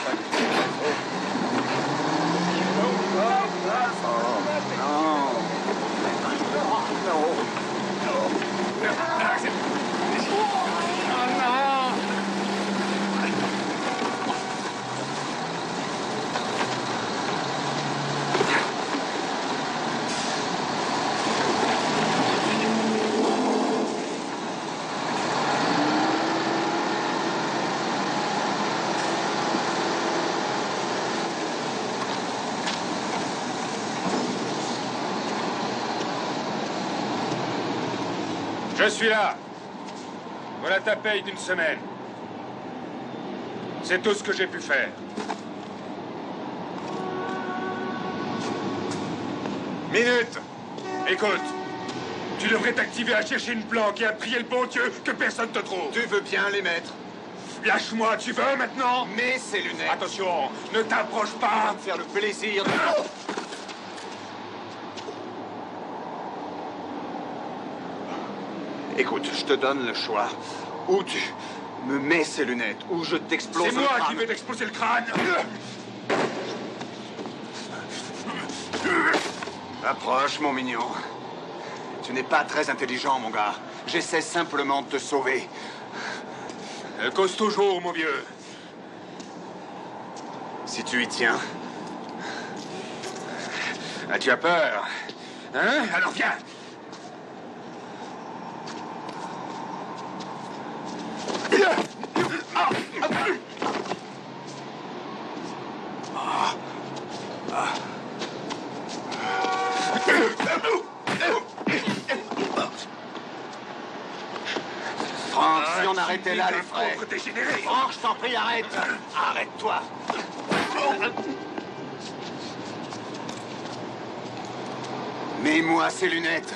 Speaker 7: Je suis là. Voilà ta paye d'une semaine. C'est tout ce que j'ai pu faire. Minute. Écoute, tu devrais t'activer à chercher une planque et à prier le bon Dieu que personne te trouve.
Speaker 13: Tu veux bien les mettre?
Speaker 7: Lâche-moi, tu veux maintenant?
Speaker 13: Mets ces lunettes.
Speaker 7: Attention, ne t'approche pas.
Speaker 13: Me faire le plaisir de... Écoute, je te donne le choix. Ou tu me mets ces lunettes, ou je t'explose le crâne.
Speaker 7: C'est moi qui vais t'exploser le crâne.
Speaker 13: Approche, mon mignon. Tu n'es pas très intelligent, mon gars. J'essaie simplement de te sauver.
Speaker 7: Elle cause toujours, mon vieux.
Speaker 13: Si tu y tiens.
Speaker 7: Ah, tu as peur? Hein? Alors viens.
Speaker 13: Franck, si on arrêtait là, les frères.
Speaker 7: Dégénéré.
Speaker 13: Franck, je t'en prie, arrête. Arrête-toi. Mets-moi ces lunettes.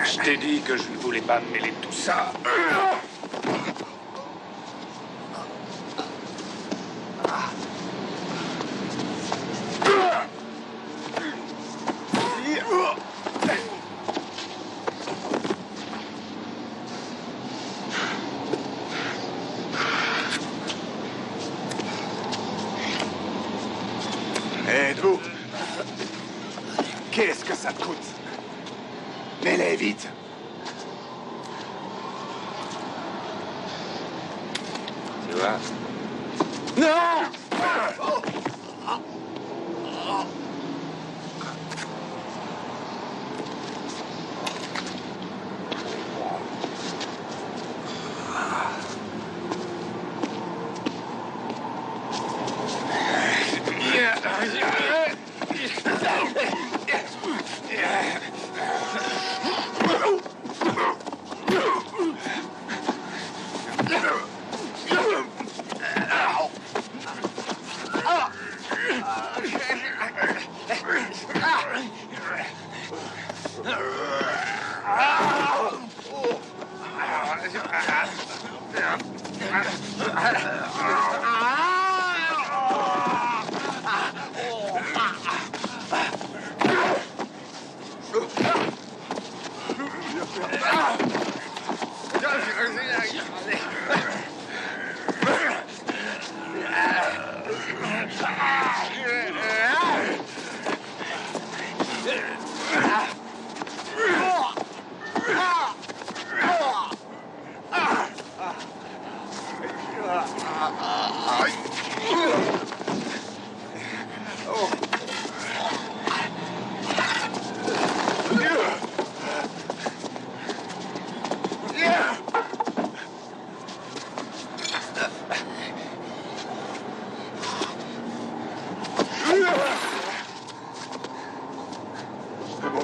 Speaker 7: Je t'ai dit que je ne voulais pas me mêler de tout ça.
Speaker 13: Êtes-vous? Qu'est-ce que ça te coûte? Mets-les vite.
Speaker 6: Tu vois?
Speaker 13: Non!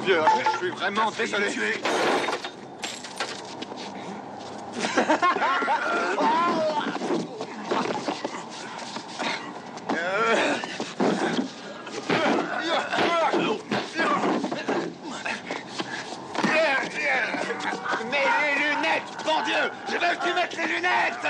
Speaker 13: vieux, je suis vraiment désolé.
Speaker 15: Mets les lunettes, bon Dieu! Je veux que tu mettes les lunettes!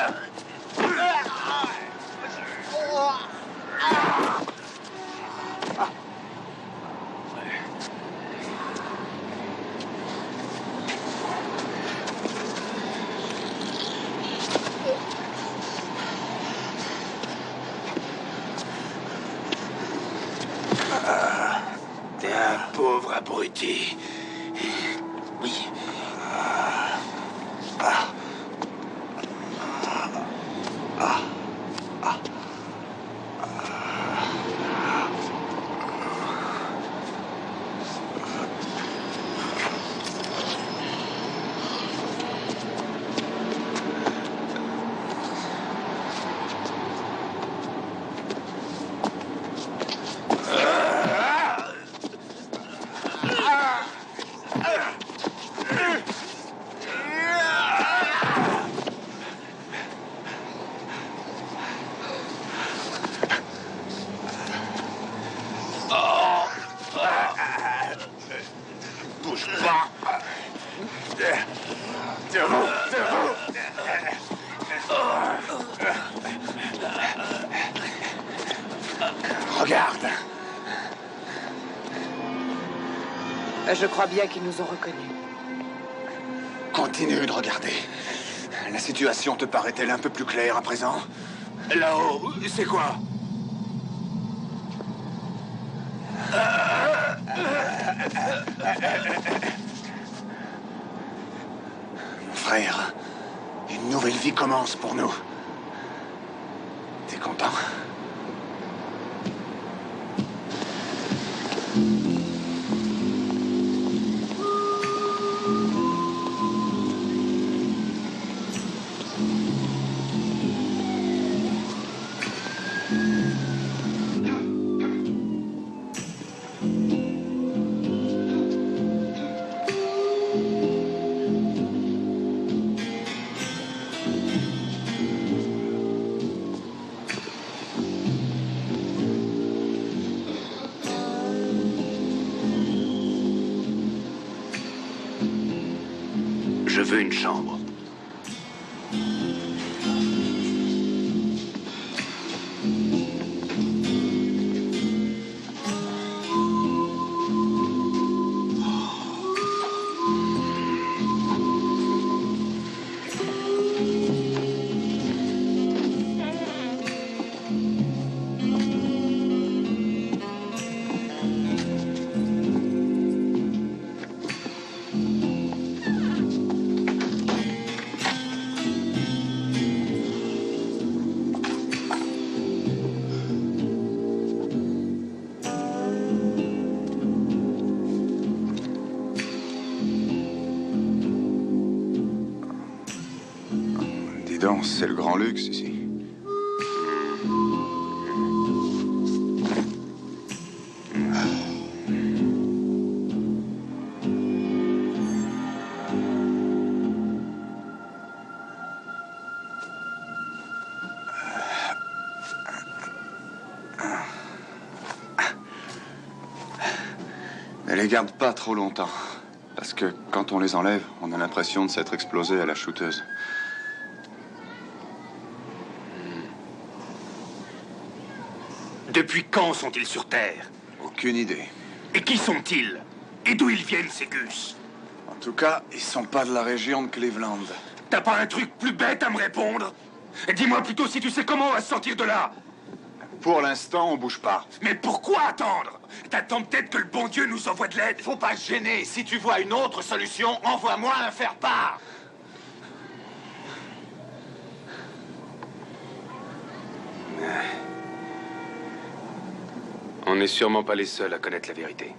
Speaker 11: T'es un pauvre abruti. Oui.
Speaker 15: Bouge pas. Debout, debout.
Speaker 3: Regarde.
Speaker 2: Je crois bien qu'ils nous ont reconnus.
Speaker 3: Continue de regarder. La situation te paraît-elle un peu plus claire à présent?
Speaker 15: Là-haut, c'est quoi?
Speaker 3: Mon frère, une nouvelle vie commence pour nous. T'es content?
Speaker 11: Je veux une chambre.
Speaker 3: Dis donc, c'est le grand luxe ici. Ne les garde pas trop longtemps. Parce que quand on les enlève, on a l'impression de s'être explosé à la shooteuse.
Speaker 11: Depuis quand sont-ils sur Terre?
Speaker 3: Aucune idée.
Speaker 11: Et qui sont-ils? Et d'où ils viennent, ces gus?
Speaker 3: En tout cas, ils sont pas de la région de Cleveland.
Speaker 11: T'as pas un truc plus bête à me répondre? Dis-moi plutôt si tu sais comment on va se sortir de là.
Speaker 3: Pour l'instant, on bouge pas.
Speaker 11: Mais pourquoi attendre? T'attends peut-être que le bon Dieu nous envoie de l'aide?
Speaker 15: Faut pas se gêner. Si tu vois une autre solution, envoie-moi un faire-part.
Speaker 7: On n'est sûrement pas les seuls à connaître la vérité.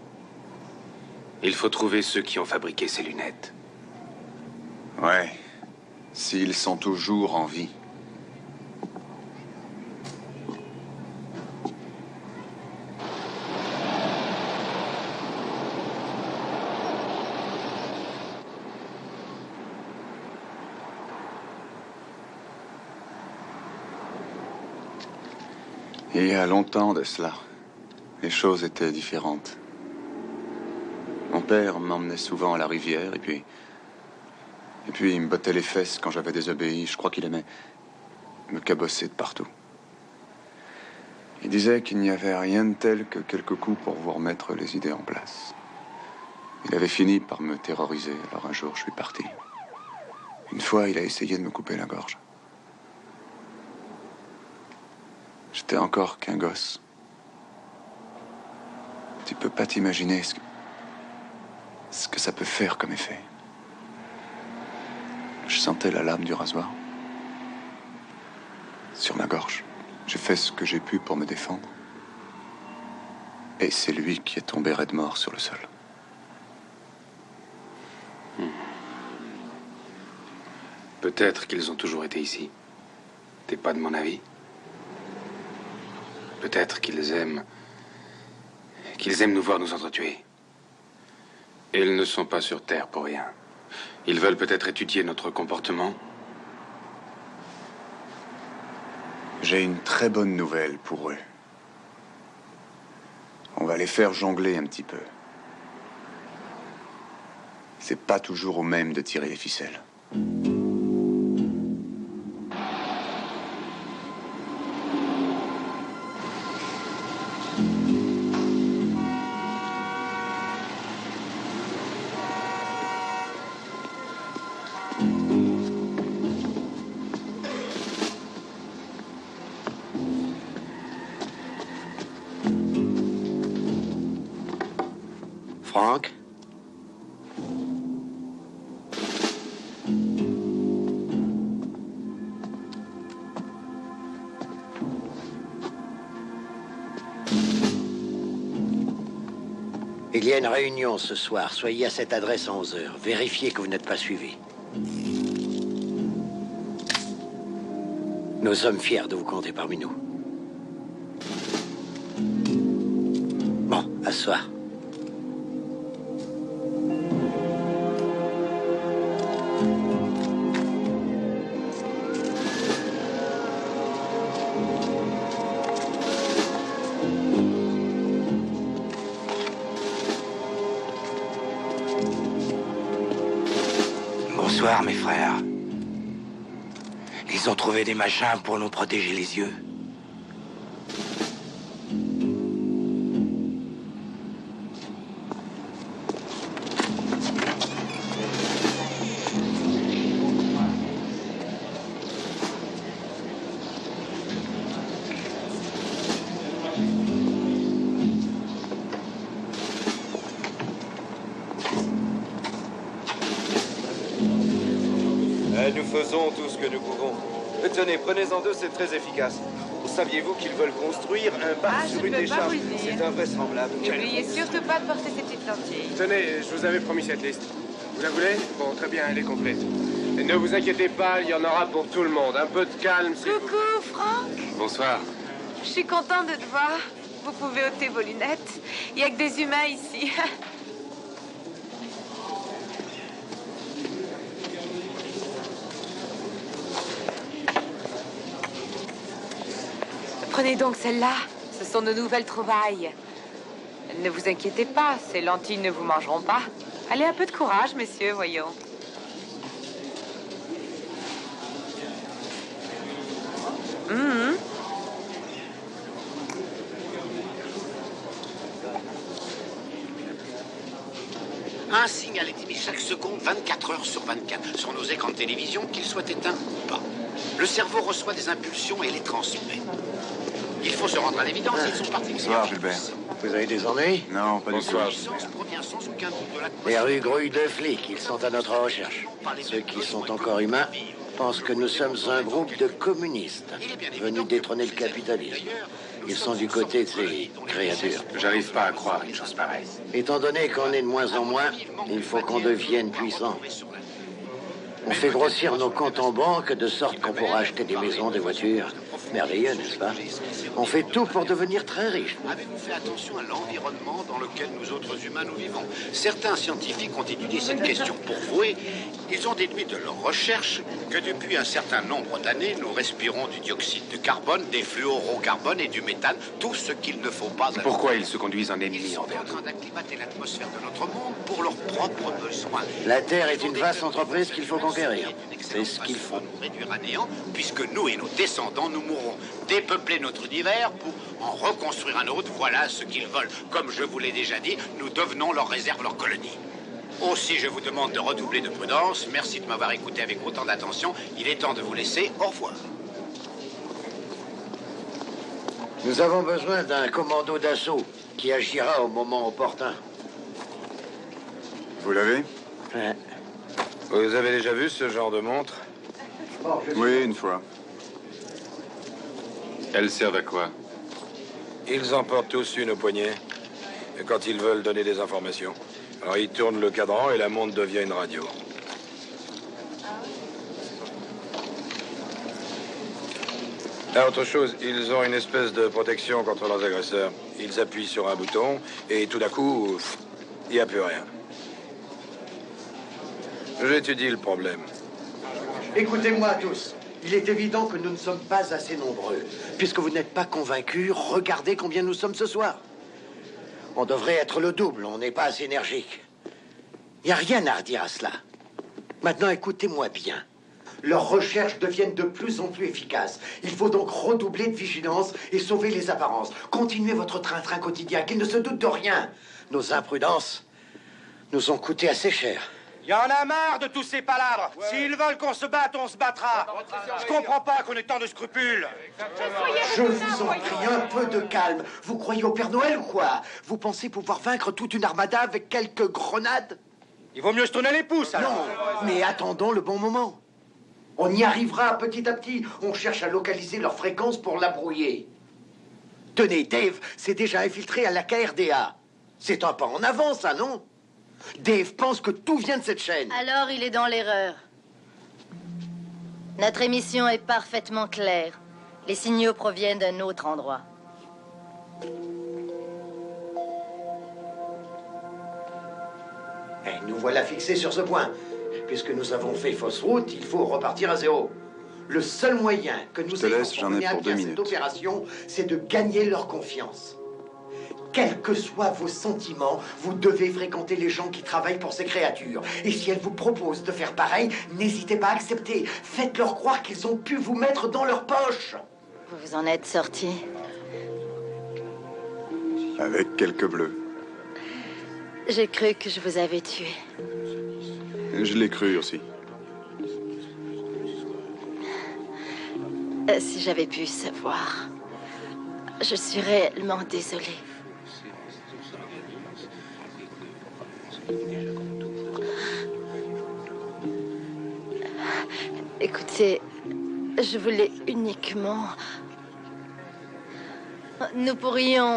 Speaker 7: Il faut trouver ceux qui ont fabriqué ces lunettes.
Speaker 3: Ouais. S'ils sont toujours en vie. Il y a longtemps de cela, les choses étaient différentes. Mon père m'emmenait souvent à la rivière, et puis il me bottait les fesses quand j'avais désobéi. Je crois qu'il aimait me cabosser de partout. Il disait qu'il n'y avait rien de tel que quelques coups pour vous remettre les idées en place. Il avait fini par me terroriser, alors un jour je suis parti. Une fois, il a essayé de me couper la gorge. J'étais encore qu'un gosse. Tu peux pas t'imaginer ce que ça peut faire comme effet. Je sentais la lame du rasoir sur ma gorge. J'ai fait ce que j'ai pu pour me défendre. Et c'est lui qui est tombé raide mort sur le sol.
Speaker 7: Peut-être qu'ils ont toujours été ici. T'es pas de mon avis? Peut-être qu'ils aiment nous voir nous entretuer. Et ils ne sont pas sur Terre pour rien. Ils veulent peut-être étudier notre comportement.
Speaker 3: J'ai une très bonne nouvelle pour eux. On va les faire jongler un petit peu. C'est pas toujours au même de tirer les ficelles.
Speaker 9: Franck? Il y a une réunion ce soir. Soyez à cette adresse à 11 h. Vérifiez que vous n'êtes pas suivi. Nous sommes fiers de vous compter parmi nous. Bon, à ce soir.
Speaker 16: Bonsoir, mes frères. Ils ont trouvé des machins pour nous protéger les yeux.
Speaker 12: Nous faisons tout ce que nous pouvons. Tenez, prenez-en deux, c'est très efficace. Saviez-vous qu'ils veulent construire un bar sur une décharge? C'est invraisemblable.
Speaker 1: N'oubliez surtout pas de porter ces petites lentilles.
Speaker 10: Tenez, je vous avais promis cette liste. Vous la voulez? Bon, très bien, elle est complète. Et ne vous inquiétez pas, il y en aura pour tout le monde. Un peu de calme, s'il vous plaît.
Speaker 1: Coucou, Franck.
Speaker 7: Bonsoir.
Speaker 1: Je suis contente de te voir. Vous pouvez ôter vos lunettes. Il n'y a que des humains ici. Prenez donc celle-là. Ce sont nos nouvelles trouvailles. Ne vous inquiétez pas, ces lentilles ne vous mangeront pas. Allez, un peu de courage, messieurs, voyons.
Speaker 11: Un signal est émis chaque seconde, 24 heures sur 24, sur nos écrans de télévision, qu'ils soient éteints ou pas. Le cerveau reçoit des impulsions et les transmet. Il faut se rendre à l'évidence, ils sont particulièrement...
Speaker 13: Bonsoir, Gilbert.
Speaker 9: Vous avez des ennuis?
Speaker 13: Non, pas du tout.
Speaker 11: provient sans aucun doute de la...
Speaker 9: Les rues grouillent de flics, ils sont à notre recherche. Ceux qui sont encore humains pensent que nous sommes un groupe de communistes venus détrôner le capitalisme. Ils sont du côté de ces créatures.
Speaker 7: J'arrive pas à croire une chose pareille.
Speaker 9: Étant donné qu'on est de moins en moins, il faut qu'on devienne puissant. On fait grossir nos comptes en banque de sorte qu'on pourra acheter des maisons, des voitures. Merveilleux, n'est-ce pas? On fait tout pour devenir très riches.
Speaker 11: Avez-vous fait attention à l'environnement dans lequel nous autres humains nous vivons? Certains scientifiques ont étudié cette question pour vous et ils ont déduit de leurs recherches que depuis un certain nombre d'années, nous respirons du dioxyde de carbone, des fluorocarbones et du méthane, tout ce qu'il ne faut pas...
Speaker 7: Pourquoi ils se conduisent en ennemis
Speaker 11: Ils sont en train d'acclimater l'atmosphère de notre monde pour leurs propres besoins.
Speaker 9: La Terre est une vaste entreprise qu'il faut conquérir. C'est ce qu'il faut.
Speaker 11: Nous réduire à néant, puisque nous et nos descendants, nous mourrons. Dépeupler notre univers pour en reconstruire un autre, voilà ce qu'ils veulent. Comme je vous l'ai déjà dit, nous devenons leur réserve, leur colonie. Aussi, je vous demande de redoubler de prudence. Merci de m'avoir écouté avec autant d'attention. Il est temps de vous laisser. Au revoir.
Speaker 9: Nous avons besoin d'un commando d'assaut qui agira au moment opportun.
Speaker 3: Vous l'avez?
Speaker 9: Ouais.
Speaker 6: Vous avez déjà vu ce genre de montre?
Speaker 3: Oui, une fois.
Speaker 7: Elles servent à quoi?
Speaker 6: Ils en portent tous une au poignet. Et quand ils veulent donner des informations. Alors ils tournent le cadran et la montre devient une radio. Ah, autre chose, ils ont une espèce de protection contre leurs agresseurs. Ils appuient sur un bouton et tout d'un coup, il n'y a plus rien. J'étudie le problème.
Speaker 9: Écoutez-moi tous. Il est évident que nous ne sommes pas assez nombreux. Puisque vous n'êtes pas convaincus, regardez combien nous sommes ce soir. On devrait être le double, on n'est pas assez énergique. Il n'y a rien à redire à cela. Maintenant, écoutez-moi bien. Leurs recherches deviennent de plus en plus efficaces. Il faut donc redoubler de vigilance et sauver les apparences. Continuez votre train-train quotidien, qu'ils ne se doutent de rien. Nos imprudences nous ont coûté assez cher.
Speaker 15: Il y en a marre de tous ces palabres. S'ils veulent qu'on se batte, on se battra. Je comprends pas qu'on ait tant de scrupules.
Speaker 9: Je vous en prie, un peu de calme. Vous croyez au Père Noël ou quoi? Vous pensez pouvoir vaincre toute une armada avec quelques grenades?
Speaker 15: Il vaut mieux se tourner les pouces, alors.
Speaker 9: Non, mais attendons le bon moment. On y arrivera petit à petit. On cherche à localiser leur fréquence pour la brouiller. Tenez, Dave s'est déjà infiltré à la KRDA. C'est un pas en avant, ça, non? Dave pense que tout vient de cette chaîne.
Speaker 5: Alors il est dans l'erreur. Notre émission est parfaitement claire. Les signaux proviennent d'un autre endroit.
Speaker 9: Et nous voilà fixés sur ce point. Puisque nous avons fait fausse route, il faut repartir à zéro. Le seul moyen que nous ayons pour mener à bien cette opération, c'est de gagner leur confiance. Quels que soient vos sentiments, vous devez fréquenter les gens qui travaillent pour ces créatures. Et si elles vous proposent de faire pareil, n'hésitez pas à accepter. Faites-leur croire qu'ils ont pu vous mettre dans leur poche.
Speaker 5: Vous vous en êtes sorti?
Speaker 3: Avec quelques bleus.
Speaker 5: J'ai cru que je vous avais tué.
Speaker 3: Je l'ai cru aussi.
Speaker 5: Si j'avais pu savoir, je suis réellement désolée. Écoutez, je voulais uniquement... Nous pourrions...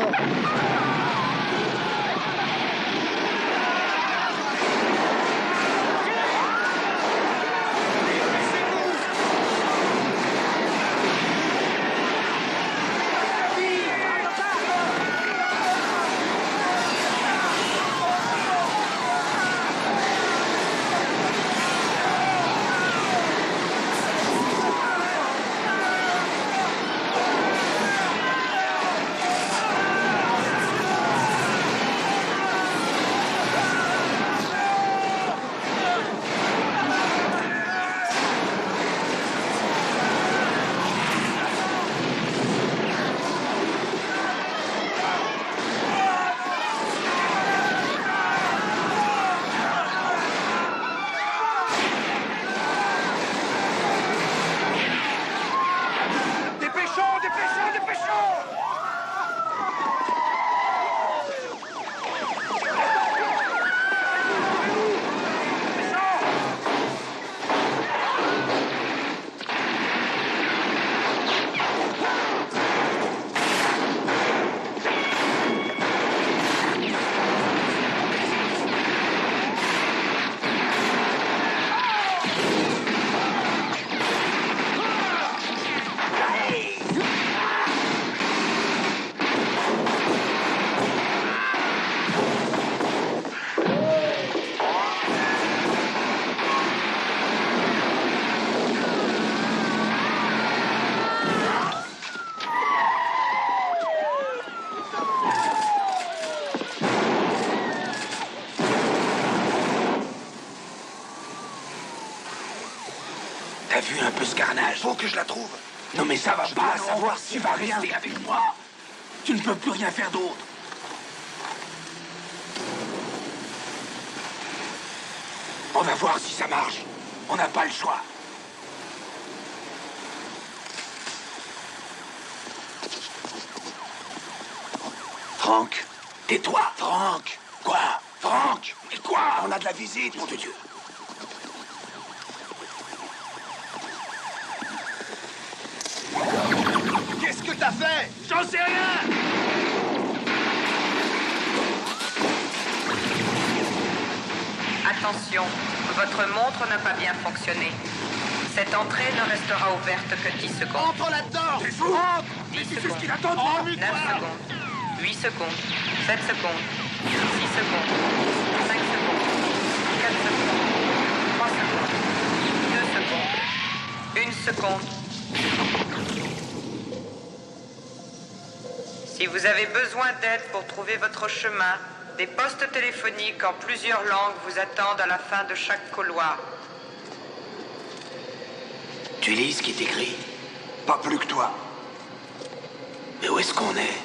Speaker 16: faut que je la trouve. Non mais ça va pas, savoir si tu vas rester avec moi. Tu ne peux plus rien faire d'autre. On va voir si ça marche. On n'a pas le choix.
Speaker 13: Franck.
Speaker 16: Tais-toi, Franck. Quoi? Franck. Mais quoi? On a de la visite, mon de Dieu.
Speaker 15: Qu'est-ce que t'as fait? J'en sais rien!
Speaker 1: Attention, votre montre n'a pas bien fonctionné. Cette entrée ne restera ouverte que 10 secondes.
Speaker 15: Entre là-dedans!
Speaker 16: T'es fou? Mais tu sais ce qu'il attend de moi?
Speaker 1: 9 secondes, 8 secondes, 7 secondes, 6 secondes, 5 secondes, 4 secondes, 3 secondes, 2 secondes, 1 seconde. Si vous avez besoin d'aide pour trouver votre chemin, des postes téléphoniques en plusieurs langues vous attendent à la fin de chaque couloir.
Speaker 16: Tu lis ce qui est écrit?
Speaker 13: Pas plus que toi.
Speaker 16: Mais où est-ce qu'on est?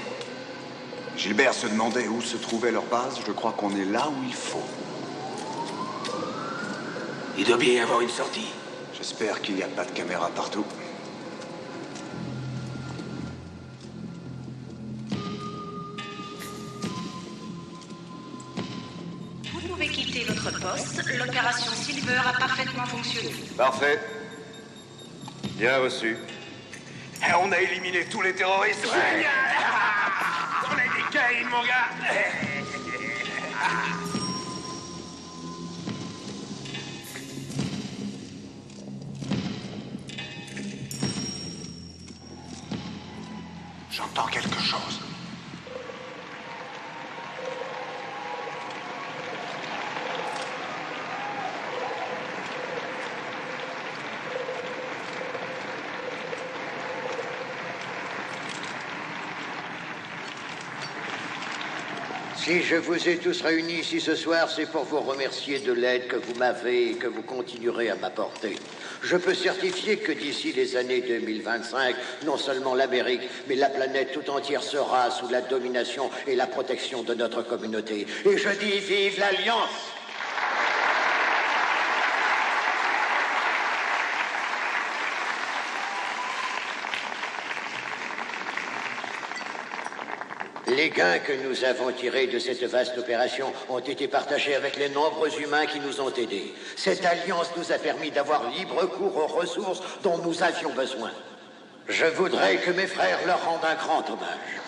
Speaker 13: Gilbert se demandait où se trouvait leur base. Je crois qu'on est là où il faut.
Speaker 16: Il doit bien y avoir une sortie.
Speaker 13: J'espère qu'il n'y a pas de caméra partout.
Speaker 1: Vous pouvez quitter votre poste. L'opération Silver a parfaitement fonctionné.
Speaker 12: Parfait. Bien reçu.
Speaker 16: On a éliminé tous les terroristes.
Speaker 15: Génial! On a des caïns, mon gars!
Speaker 16: J'entends quelque chose.
Speaker 11: Si je vous ai tous réunis ici ce soir, c'est pour vous remercier de l'aide que vous m'avez et que vous continuerez à m'apporter. Je peux certifier que d'ici les années 2025, non seulement l'Amérique, mais la planète tout entière sera sous la domination et la protection de notre communauté. Et je dis vive l'Alliance! Les gains que nous avons tirés de cette vaste opération ont été partagés avec les nombreux humains qui nous ont aidés. Cette alliance nous a permis d'avoir libre cours aux ressources dont nous avions besoin. Je voudrais que mes frères leur rendent un grand hommage.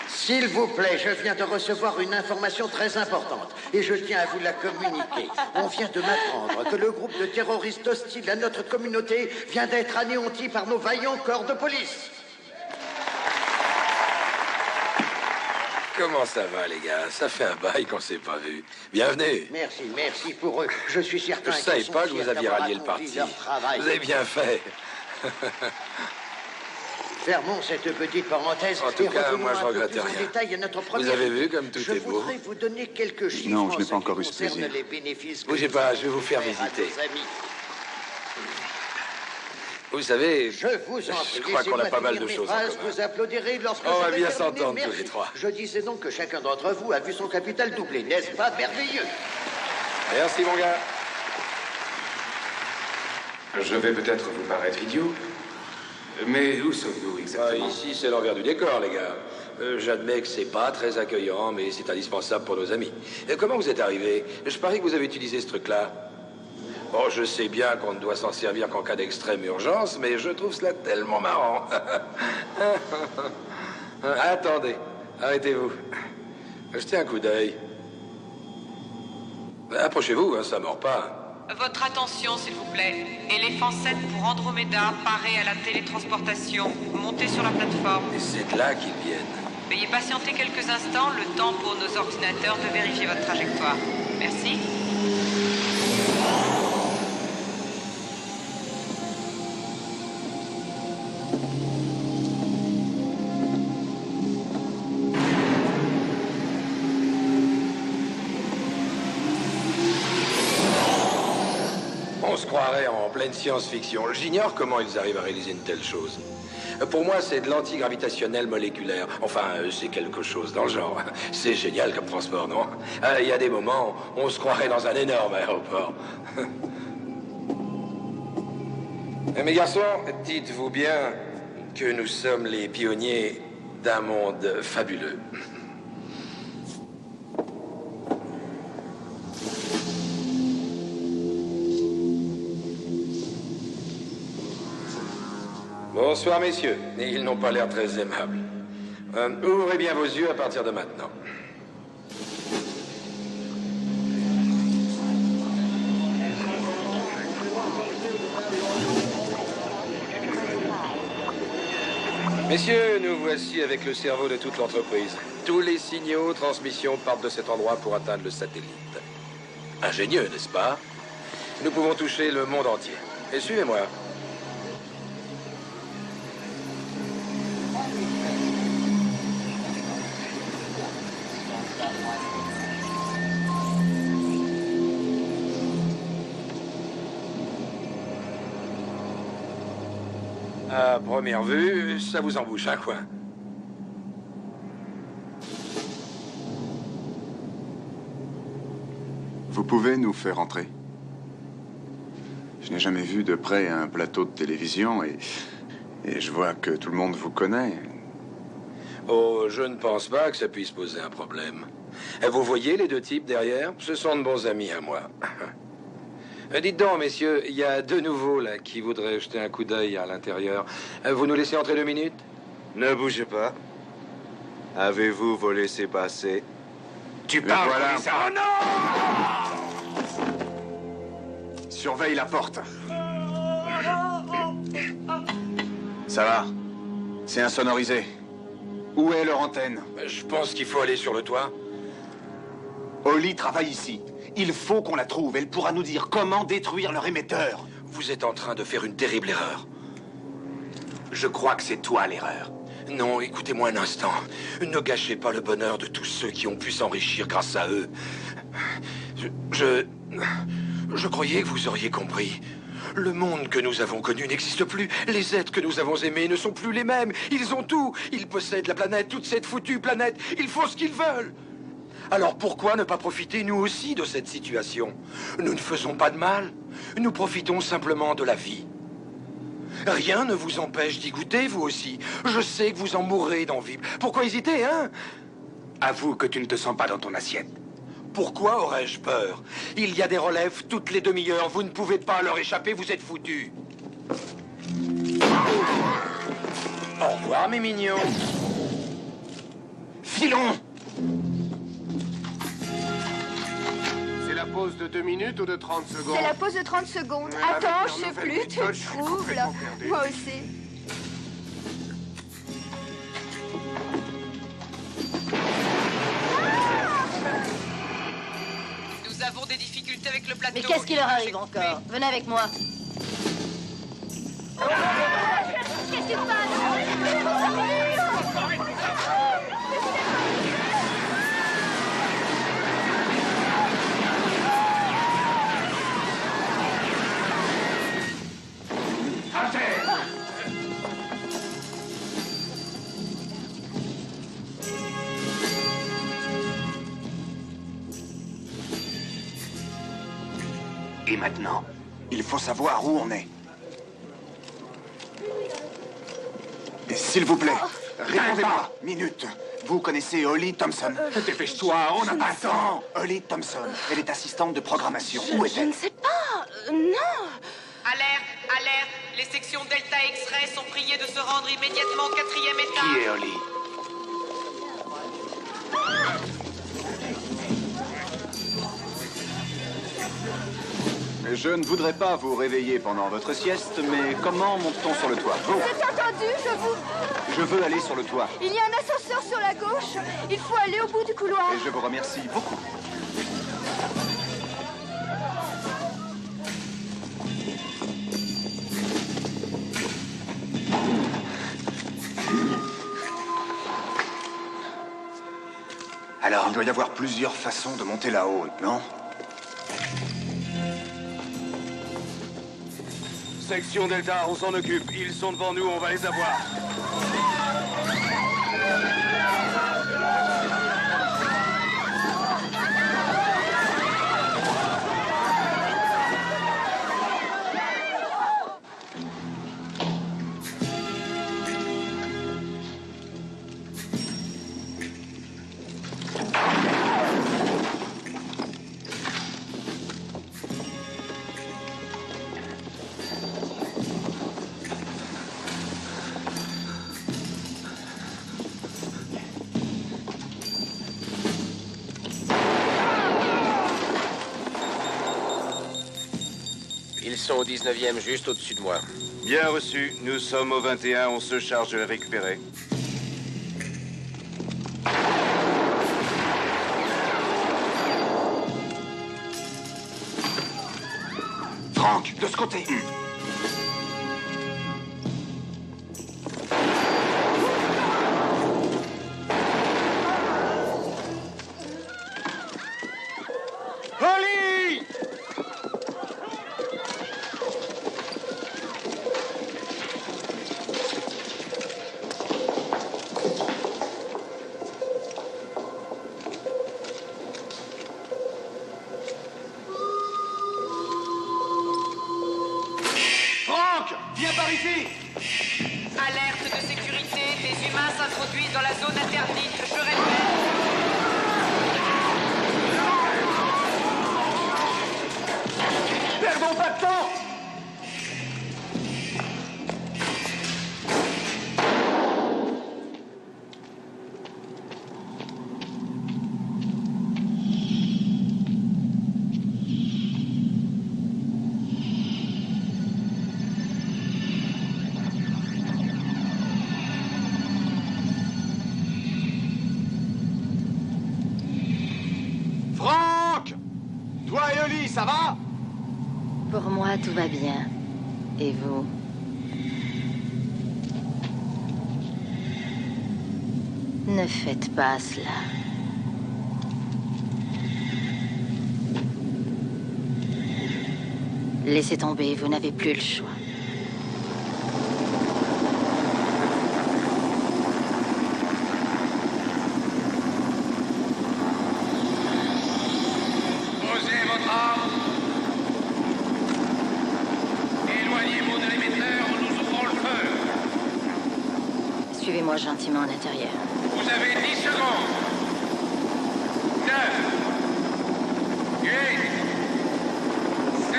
Speaker 11: S'il vous plaît, je viens de recevoir une information très importante et je tiens à vous la communiquer. On vient de m'apprendre que le groupe de terroristes hostiles à notre communauté vient d'être anéanti par nos vaillants corps de police.
Speaker 6: Comment ça va, les gars? Ça fait un bail qu'on s'est pas vu. Bienvenue.
Speaker 11: Merci pour eux. Je suis certain
Speaker 6: Je
Speaker 11: qu'ils
Speaker 6: savais
Speaker 11: sont
Speaker 6: pas que
Speaker 11: fiers
Speaker 6: vous aviez
Speaker 11: d'avoir
Speaker 6: rallié le
Speaker 11: accompli
Speaker 6: parti.
Speaker 11: leur travail.
Speaker 6: Vous avez bien fait.
Speaker 11: Fermons cette petite parenthèse.
Speaker 6: En tout
Speaker 11: et
Speaker 6: cas,
Speaker 11: revenons
Speaker 6: moi, je
Speaker 11: un peu
Speaker 6: regrette
Speaker 11: plus en
Speaker 6: rien.
Speaker 11: détail à notre
Speaker 6: Vous
Speaker 11: première
Speaker 6: avez vu
Speaker 11: étude.
Speaker 6: comme tout est beau?
Speaker 11: Je voudrais vous donner quelques chiffres.
Speaker 13: Non, je n'ai
Speaker 11: en
Speaker 13: pas
Speaker 11: ce
Speaker 13: encore
Speaker 11: qui
Speaker 13: eu ce
Speaker 11: concerne
Speaker 13: plaisir.
Speaker 11: les bénéfices que
Speaker 6: Bougez
Speaker 11: nous
Speaker 6: pas,
Speaker 11: allons
Speaker 6: je vais vous faire
Speaker 11: à
Speaker 6: visiter.
Speaker 11: nos amis.
Speaker 6: Vous savez,
Speaker 11: Je vous en prie,
Speaker 6: je crois qu'on a
Speaker 11: laissez-moi
Speaker 6: pas mal
Speaker 11: finir
Speaker 6: de
Speaker 11: mes
Speaker 6: choses en
Speaker 11: phrases,
Speaker 6: commun.
Speaker 11: vous applaudirez lorsque
Speaker 6: On va
Speaker 11: j'aurai
Speaker 6: bien
Speaker 11: terminé.
Speaker 6: s'entendre tous
Speaker 11: Merci.
Speaker 6: les trois.
Speaker 11: Je disais donc que chacun d'entre vous a vu son capital doubler, n'est-ce pas merveilleux?
Speaker 6: Merci, mon gars.
Speaker 7: Je vais peut-être vous paraître idiot, mais où sommes-nous exactement?
Speaker 6: Ici, c'est l'envers du décor, les gars. J'admets que c'est pas très accueillant, mais c'est indispensable pour nos amis. Comment vous êtes arrivés? Je parie que vous avez utilisé ce truc-là. Bon, je sais bien qu'on ne doit s'en servir qu'en cas d'extrême urgence, mais je trouve cela tellement marrant. Attendez, arrêtez-vous. Jetez un coup d'œil. Approchez-vous, hein, ça mord pas.
Speaker 1: Votre attention, s'il vous plaît. Éléphant 7 pour Andromeda, paré à la télétransportation. Montez sur la plateforme.
Speaker 6: Et c'est de là qu'ils viennent.
Speaker 1: Veuillez patienter quelques instants, le temps pour nos ordinateurs de vérifier votre trajectoire. Merci.
Speaker 6: On se croirait en pleine science-fiction. J'ignore comment ils arrivent à réaliser une telle chose. Pour moi, c'est de l'antigravitationnel moléculaire. Enfin, c'est quelque chose dans le genre. C'est génial comme transport, non? Il y a des moments, on se croirait dans un énorme aéroport. Mes garçons, dites-vous bien que nous sommes les pionniers d'un monde fabuleux. Bonsoir, messieurs. Ils n'ont pas l'air très aimables. Ouvrez bien vos yeux à partir de maintenant. Messieurs, nous voici avec le cerveau de toute l'entreprise. Tous les signaux, transmissions partent de cet endroit pour atteindre le satellite. Ingénieux, n'est-ce pas? Nous pouvons toucher le monde entier. Et suivez-moi. À première vue, ça vous embouche un coin.
Speaker 3: Vous pouvez nous faire entrer? Je n'ai jamais vu de près un plateau de télévision et je vois que tout le monde vous connaît.
Speaker 6: Oh, je ne pense pas que ça puisse poser un problème. Vous voyez les deux types derrière? Ce sont de bons amis à moi. Dites donc, messieurs, il y a deux nouveaux, là, qui voudraient jeter un coup d'œil à l'intérieur. Vous nous laissez entrer 2 minutes?
Speaker 12: Ne bougez pas. Avez-vous volé ces passés?
Speaker 13: Tu parles,
Speaker 3: voilà.
Speaker 13: commissaire. Oh non! Surveille la porte. Ça va. C'est insonorisé. Où est leur antenne?
Speaker 6: Je pense qu'il faut aller sur le toit.
Speaker 13: Holly travaille ici. Il faut qu'on la trouve. Elle pourra nous dire comment détruire leur émetteur.
Speaker 6: Vous êtes en train de faire une terrible erreur.
Speaker 13: Je crois que c'est toi l'erreur.
Speaker 6: Non, écoutez-moi un instant. Ne gâchez pas le bonheur de tous ceux qui ont pu s'enrichir grâce à eux. Je croyais que vous auriez compris. Le monde que nous avons connu n'existe plus. Les êtres que nous avons aimés ne sont plus les mêmes. Ils ont tout. Ils possèdent la planète, toute cette foutue planète. Ils font ce qu'ils veulent. Alors pourquoi ne pas profiter, nous aussi, de cette situation? Nous ne faisons pas de mal. Nous profitons simplement de la vie. Rien ne vous empêche d'y goûter, vous aussi. Je sais que vous en mourrez d'envie. Pourquoi hésiter, hein?
Speaker 13: Avoue que tu ne te sens pas dans ton assiette.
Speaker 6: Pourquoi aurais-je peur? Il y a des relèves toutes les demi-heures. Vous ne pouvez pas leur échapper, vous êtes foutus. Au revoir, mes mignons.
Speaker 13: Filons!
Speaker 10: C'est la pause de 2 minutes ou de 30 secondes?
Speaker 14: C'est la pause de 30 secondes. Attends, je sais plus, tu le trouves, là. Moi aussi.
Speaker 1: Nous avons des difficultés avec le plateau.
Speaker 5: Mais qu'est-ce qui leur arrive encore? Venez avec moi.
Speaker 14: Qu'est-ce qui se passe?
Speaker 13: Et maintenant, il faut savoir où on est. Et s'il vous plaît, répondez-moi. Minute. Vous connaissez Holly Thompson?
Speaker 16: Dépêche-toi, on n'a pas le temps.
Speaker 13: Holly Thompson. Elle est assistante de programmation. Où
Speaker 14: Je
Speaker 13: est-elle?
Speaker 14: ne sais pas. Non.
Speaker 1: Alerte, alerte. Les sections Delta X-Ray sont priées de se rendre immédiatement au 4e étage.
Speaker 13: Qui est Holly?
Speaker 3: Je ne voudrais pas vous réveiller pendant votre sieste, mais comment monte-t-on sur le toit? Vous.
Speaker 14: C'est entendu,
Speaker 3: Je veux aller sur le toit.
Speaker 14: Il y a un ascenseur sur la gauche. Il faut aller au bout du couloir.
Speaker 3: Et je vous remercie beaucoup.
Speaker 13: Alors, il doit y avoir plusieurs façons de monter là-haut, non?
Speaker 12: Section Delta, on s'en occupe. Ils sont devant nous, on va les avoir.
Speaker 8: Ils sont au 19e, juste au-dessus de moi.
Speaker 12: Bien reçu. Nous sommes au 21, on se charge de les récupérer.
Speaker 13: Franck, de ce côté.
Speaker 4: Holly!
Speaker 15: Franck, viens par ici.
Speaker 1: Alerte de sécurité, des humains s'introduisent dans la zone interdite. Je répète.
Speaker 15: Perdons pas de temps. Franck! Toi et Oli, ça va?
Speaker 5: Pour moi, tout va bien. Et vous? Ne faites pas cela. Laissez tomber, vous n'avez plus le choix.
Speaker 10: Posez votre arme. Éloignez-vous de l'émetteur en nous ouvrant le feu.
Speaker 5: Suivez-moi gentiment à l'intérieur.
Speaker 10: Vous avez 10 secondes. 9, 8, 7,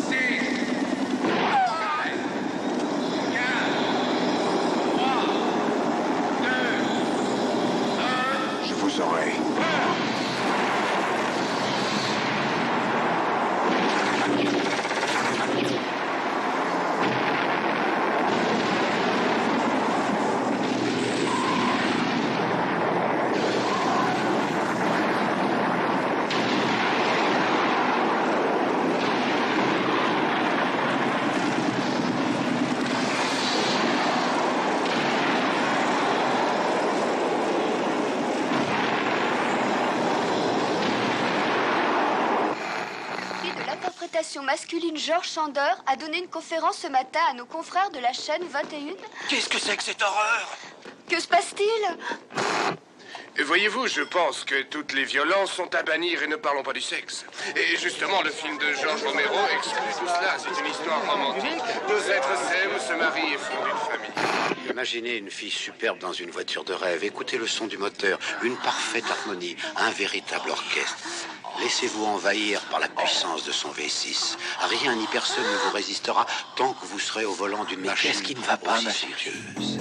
Speaker 10: 6, 5, 4, 3, 2, 1.
Speaker 13: Je vous aurai.
Speaker 14: Masculine George Sander a donné une conférence ce matin à nos confrères de la chaîne 21.
Speaker 16: Qu'est-ce que c'est que cette horreur?
Speaker 14: Que se passe-t-il?
Speaker 10: Voyez-vous, je pense que toutes les violences sont à bannir et ne parlons pas du sexe. Et justement, le film de George Romero exclut tout cela. C'est une histoire romantique. Deux êtres s'aiment, se marient et fondent une famille.
Speaker 11: Imaginez une fille superbe dans une voiture de rêve. Écoutez le son du moteur, une parfaite harmonie, un véritable orchestre. Laissez-vous envahir par la puissance de son V6. Rien ni personne ne vous résistera tant que vous serez au volant d'une machine.
Speaker 16: Qu'est-ce qui ne va pas, ma
Speaker 11: sérieuse.